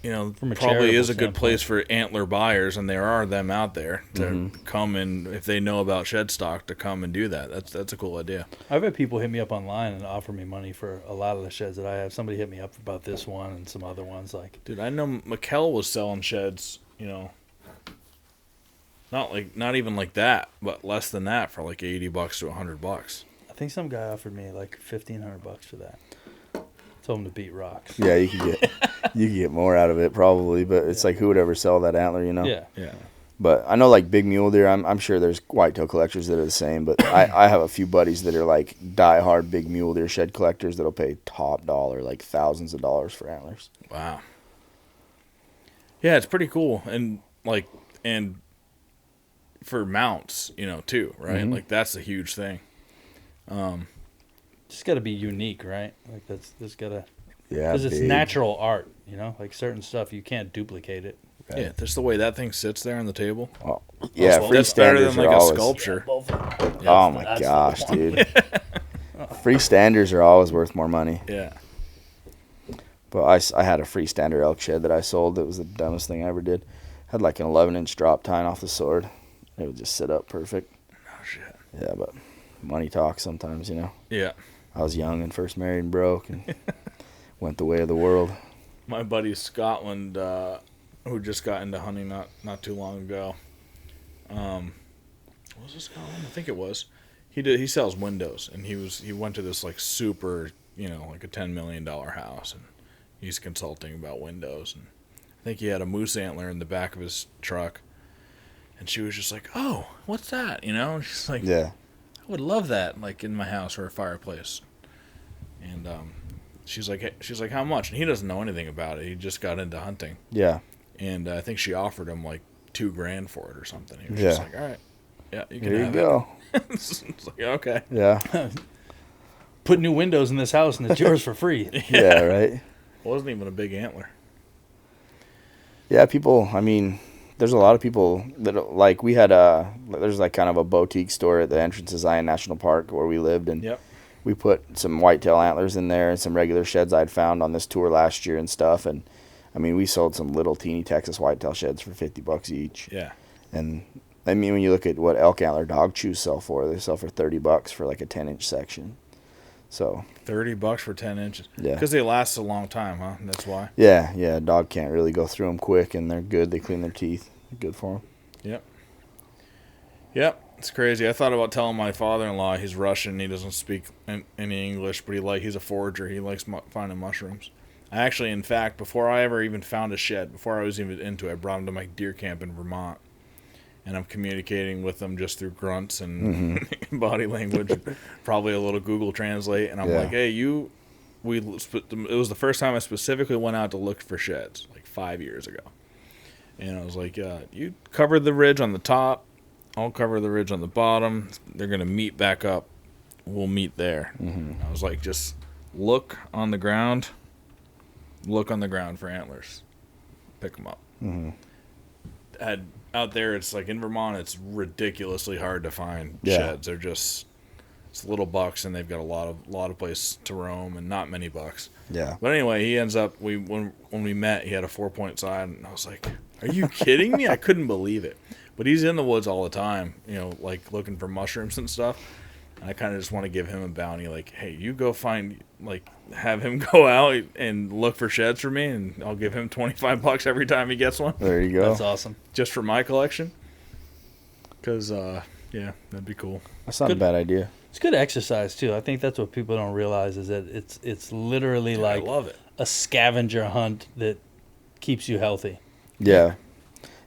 From a Probably charitable is a good standpoint. place for antler buyers, and there are them out there to come and if they know about shed stock to come and do that. That's a cool idea. I've had people hit me up online and offer me money for a lot of the sheds that I have. Somebody hit me up about this one and some other ones. Like, Dude, I know McKell was selling sheds, not even like that, but less than that for like $80 to $100. I think some guy offered me like $1,500 for that. Told him to beat rocks. Yeah, you could get more out of it probably, but it's like who would ever sell that antler, Yeah. Yeah. But I know like big mule deer, I'm sure there's whitetail collectors that are the same, but I have a few buddies that are like die-hard big mule deer shed collectors that'll pay top dollar, like thousands of dollars for antlers. Wow. Yeah, it's pretty cool. And for mounts, too, right? Like that's a huge thing. Just got to be unique, right? Like that's got to, Yeah, because it's big. natural art, like certain stuff you can't duplicate it. Right. Yeah, just the way that thing sits there on the table. Oh, yeah, That's better than freestanders like are a always. sculpture. Oh my gosh, dude! Freestanders are always worth more money. Yeah. But I had a freestander elk shed that I sold. That was the dumbest thing I ever did. Had like an 11-inch drop tine off the sword. It would just sit up perfect. Oh shit. Yeah, but money talks sometimes, Yeah. I was young and first married and broke and went the way of the world. My buddy Scotland, who just got into hunting not too long ago. Was it Scotland? I think it was. He sells windows, and he went to this like super, like a $10 million house, and he's consulting about windows, and I think he had a moose antler in the back of his truck, and she was just like, "Oh, what's that?" And she's like, Yeah. I would love that, like in my house or a fireplace. And she's like, how much? And he doesn't know anything about it. He just got into hunting, Yeah. and I think she offered him like $2,000 for it or something. He was Yeah. just like, all right, yeah, you can Here you have go. it. It's like, okay, Yeah. Put new windows in this house and it's yours for free. Yeah, right? It wasn't even a big antler. Yeah, people, I mean, there's a lot of people that, like, we had there's like kind of a boutique store at the entrance of Zion National Park where we lived, and Yep. we put some whitetail antlers in there and some regular sheds I'd found on this tour last year and stuff, and I mean, we sold some little teeny Texas whitetail sheds for $50 each. Yeah. And I mean, when you look at what elk antler dog chews sell for, they sell for $30 for like a 10-inch section. So $30 for 10 inches. Yeah. Because they last a long time, huh? That's why. yeah, a dog can't really go through them quick, and they're good. They clean their teeth. They're good for them. Yep. It's crazy. I thought about telling my father-in-law he's Russian. He doesn't speak any English, but he's a forager. He likes finding mushrooms. I actually, in fact, before I ever even found a shed, before I was even into it, I brought him to my deer camp in Vermont. And I'm communicating with them just through grunts and body language, probably a little Google Translate. And I'm Yeah. like, hey, it was the first time I specifically went out to look for sheds, like 5 years ago. And I was like, you cover the ridge on the top, I'll cover the ridge on the bottom. They're going to meet back up. We'll meet there. I was like, just look on the ground. Look on the ground for antlers. Pick them up. Out there, it's like in Vermont, it's ridiculously hard to find sheds. They're just it's little bucks, and they've got a lot of place to roam, and not many bucks. Yeah. But anyway, he ends up. When we met, he had a 4-point side, and I was like, "Are you kidding me?" I couldn't believe it. But he's in the woods all the time, like looking for mushrooms and stuff. And I kind of just want to give him a bounty, like, hey, you go find, like, have him go out and look for sheds for me, and I'll give him $25 every time he gets one. There you go. That's awesome. Just for my collection. Because, yeah, that'd be cool. That's not a bad idea. It's good exercise too. I think that's what people don't realize is that it's literally like I love it. a scavenger hunt that keeps you healthy. Yeah.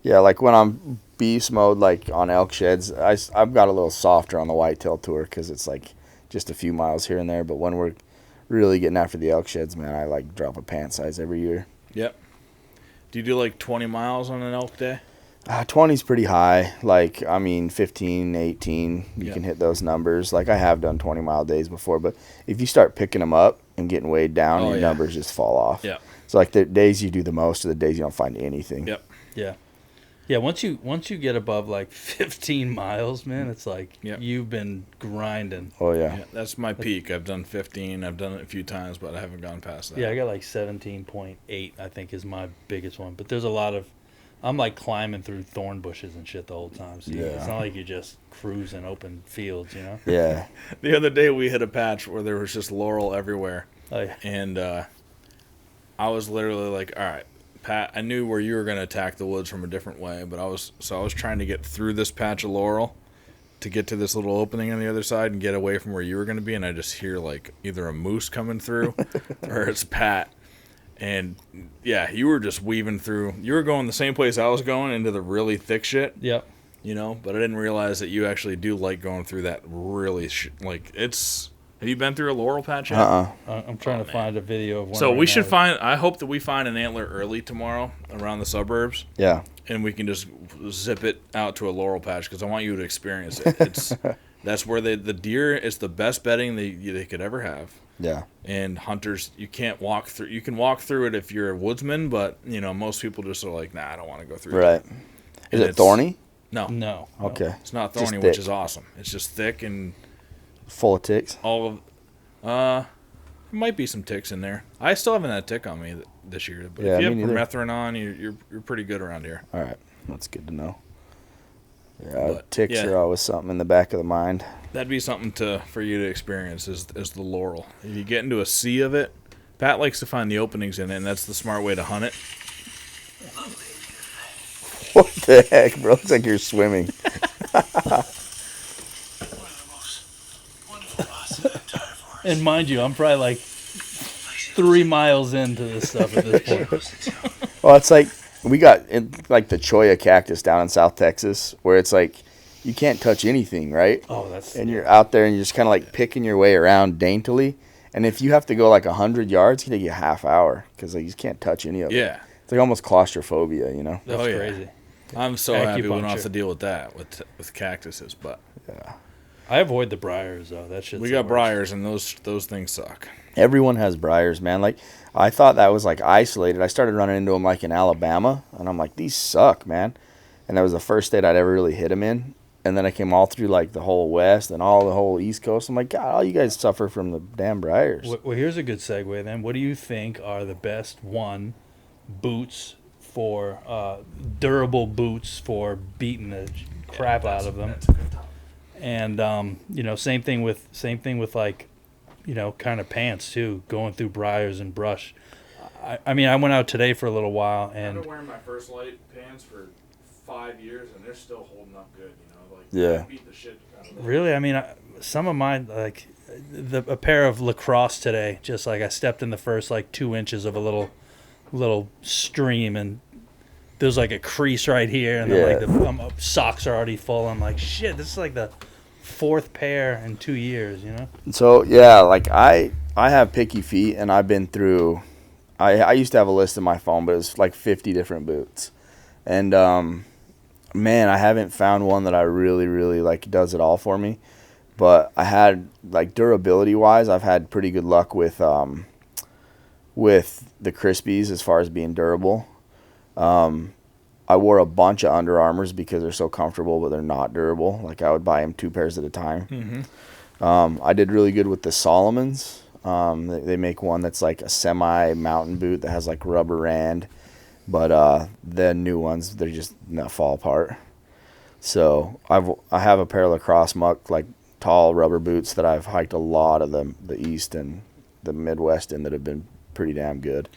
Yeah, like when I'm beast mode, like on elk sheds, I've got a little softer on the whitetail tour because it's like just a few miles here and there. But when we're really getting after the elk sheds, man, I like drop a pant size every year. Yep. Do you do like 20 miles on an elk day? 20's pretty high. Like, I mean, 15, 18, you can hit those numbers. Like, I have done 20-mile days before, but if you start picking them up and getting weighed down, your numbers just fall off. Yeah. So, like, the days you do the most are the days you don't find anything. Yep. Yeah. Yeah, once you get above like 15 miles, man, it's like you've been grinding. Oh, yeah. That's my peak. I've done 15. I've done it a few times, but I haven't gone past that. Yeah, I got like 17.8, I think, is my biggest one. But there's a lot of, I'm like climbing through thorn bushes and shit the whole time. So it's not like you're just cruising open fields, you know? Yeah. The other day we hit a patch where there was just laurel everywhere. Oh, yeah. And I was literally like, all right, Pat, I knew where you were going to attack the woods from a different way, but I was trying to get through this patch of laurel to get to this little opening on the other side and get away from where you were going to be, and I just hear like either a moose coming through or it's Pat. And yeah, you were just weaving through. You were going the same place I was going, into the really thick shit. Yep. You know, but I didn't realize that you actually do like going through that really like it's. Have you been through a laurel patch yet? I'm trying to find a video of one. So right we should now. find. I hope that we find an antler early tomorrow around the suburbs. Yeah. And we can just zip it out to a laurel patch because I want you to experience it. It's that's where the deer is the best bedding they could ever have. Yeah. And hunters, you can't walk through. You can walk through it if you're a woodsman, but you know most people just are like, nah, I don't want to go through. Right. Is it thorny? No. Okay. It's not Just thorny, thick. which is awesome. It's just thick and Full of ticks? all of. There might be some ticks in there. I still haven't had a tick on me this year, but if you have permethrin on, you're pretty good around here. All right. That's good to know. Yeah, But, ticks are always something in the back of the mind. That'd be something for you to experience is the laurel. If you get into a sea of it, Pat likes to find the openings in it, and that's the smart way to hunt it. What the heck, bro? Looks like you're swimming. And mind you, I'm probably like 3 miles into this stuff at this point. Well, it's like we got like the cholla cactus down in South Texas, where it's like you can't touch anything, right? Oh, that's. And you're out there and you're just kind of like picking your way around daintily. And if you have to go like 100 yards, it can take you a half hour because like, you just can't touch any of it. Yeah. It's like almost claustrophobia, you know? That's crazy. I'm so happy we don't Acupuncture. have to deal with that with cactuses, but Yeah. I avoid the briars though. That shit's we the got worst. briars, and those things suck. Everyone has briars, man. Like, I thought that was like isolated. I started running into them like in Alabama, and I'm like, these suck, man. And that was the first state I'd ever really hit them in. And then I came all through like the whole West and all the whole East Coast. I'm like, God, all you guys suffer from the damn briars. Well, here's a good segue then. What do you think are the best boots for durable boots for beating the crap out of them? And you know, same thing with like, you know, kind of pants too, going through briars and brush. I mean, I went out today for a little while, and I've been wearing my First Light pants for 5 years, and they're still holding up good. You know, like Yeah. I beat the shit out of them. really, I mean, some of mine, like a pair of lacrosse today, just like I stepped in the first like 2 inches of a little stream, and there's like a crease right here, and then like the socks are already full. I'm like, shit, this is like the 4th pair in 2 years, you know? So, yeah, like I have picky feet, and I've been through, I used to have a list in my phone, but it was like 50 different boots. And, man, I haven't found one that I really, really like does it all for me. But I had, like, durability-wise, I've had pretty good luck with the Crispies as far as being durable. I wore a bunch of Under Armours because they're so comfortable, but they're not durable. Like, I would buy them 2 pairs at a time. Mm-hmm. I did really good with the Solomons. They make one that's like a semi-mountain boot that has like rubber rand. But the new ones, they're just not fall apart. So I have a pair of lacrosse muck like tall rubber boots that I've hiked a lot of the East and the Midwest in that have been pretty damn good.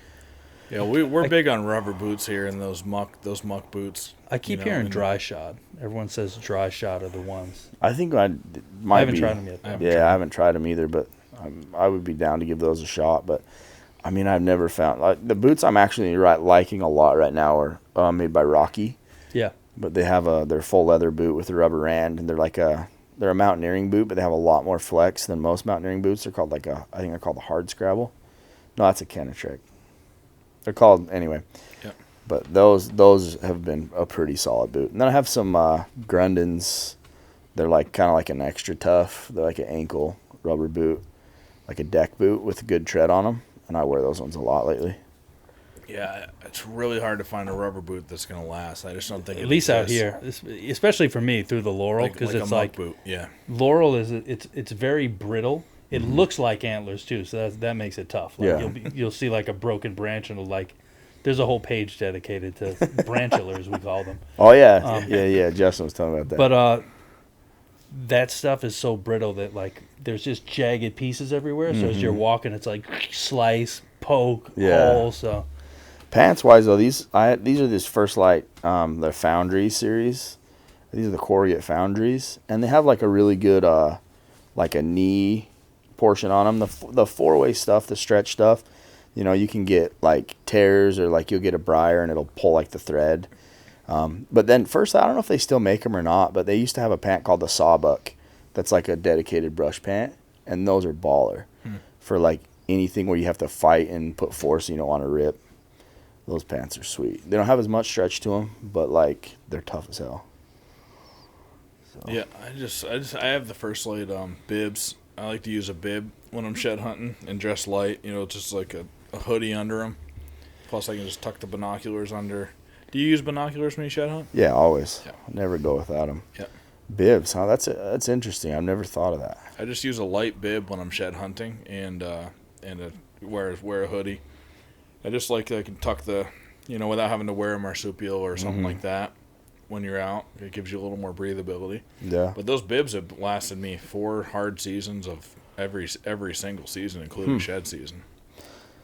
Yeah, we're big on rubber boots here and those muck boots. I keep hearing dry shod. Everyone says dry shod are the ones. I think I haven't tried them yet. I haven't tried them either, but I would be down to give those a shot. But I mean, I've never found the boots I'm actually liking a lot right now are made by Rocky. Yeah, but they have their full leather boot with a rubber end, and they're a mountaineering boot, but they have a lot more flex than most mountaineering boots. They're called I think they're called the hard scrabble. No, that's a Kennetrick. They're called anyway. Yep. But those have been a pretty solid boot. And then I have some Grundens. They're kind of like an extra tough. They're like an ankle rubber boot, like a deck boot with a good tread on them. And I wear those ones a lot lately. Yeah, it's really hard to find a rubber boot that's going to last. I just don't think at least out here, especially for me through the Laurel, because it's like boot. Yeah. Laurel it's very brittle. It looks like antlers too, so that makes it tough. You'll see like a broken branch and there's a whole page dedicated to branchulars, we call them. Oh yeah, yeah. Justin was telling me about that. But that stuff is so brittle that there's just jagged pieces everywhere. So as you're walking, it's like slice, poke, hole. So pants wise though, these are this First Light, the Foundry series. These are the Corrugate Foundries, and they have a really good a knee portion on them. The 4-way stuff, the stretch stuff, you can get tears or you'll get a briar and it'll pull the thread. But then first, I don't know if they still make them or not, but they used to have a pant called the Sawbuck that's a dedicated brush pant, and those are baller for anything where you have to fight and put force and you don't want to rip. Those pants are sweet. They don't have as much stretch to them, but they're tough as hell. So. Yeah, I have the First Light bibs. I like to use a bib when I'm shed hunting and dress light. Just like a hoodie under them. Plus, I can just tuck the binoculars under. Do you use binoculars when you shed hunt? Yeah, always. Yeah. Never go without them. Yeah. Bibs, huh? That's interesting. I've never thought of that. I just use a light bib when I'm shed hunting and wear a hoodie. I just I can tuck the, without having to wear a marsupial or something like that. When you're out, it gives you a little more breathability. Yeah. But those bibs have lasted me 4 hard seasons of every single season, including shed season.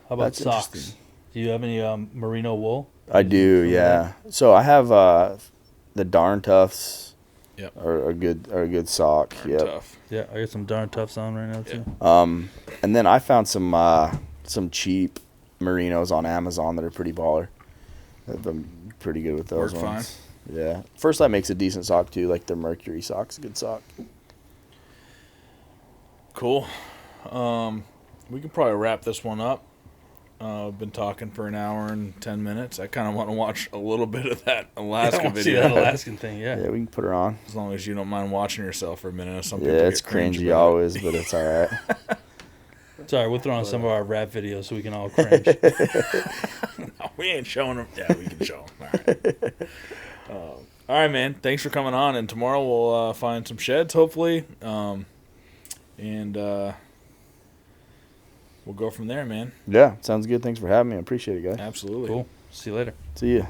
How about socks? Do you have any merino wool? I do, yeah. So I have the Darn Toughs. Yep. Are a good sock. Darn Tough. Yeah, I got some Darn Toughs on right now too. And then I found some cheap merinos on Amazon that are pretty baller. I've been pretty good with those Work ones. fine. Yeah. First Light makes a decent sock too, their Mercury sock's a good sock. Cool. We can probably wrap this one up. I've been talking for an hour and 10 minutes. I kind of want to watch a little bit of that Alaska video. See that Alaskan thing, yeah. Yeah, we can put her on. As long as you don't mind watching yourself for a minute. Some Yeah, it's cringy always, but it's all right. Sorry, we'll throw on some of our rap videos so we can all cringe. No, we ain't showing them. Yeah, we can show them. All right, man. Thanks for coming on. And tomorrow we'll find some sheds, hopefully. And we'll go from there, man. Yeah, sounds good. Thanks for having me. I appreciate it, guys. Absolutely. Cool. See you later. See ya.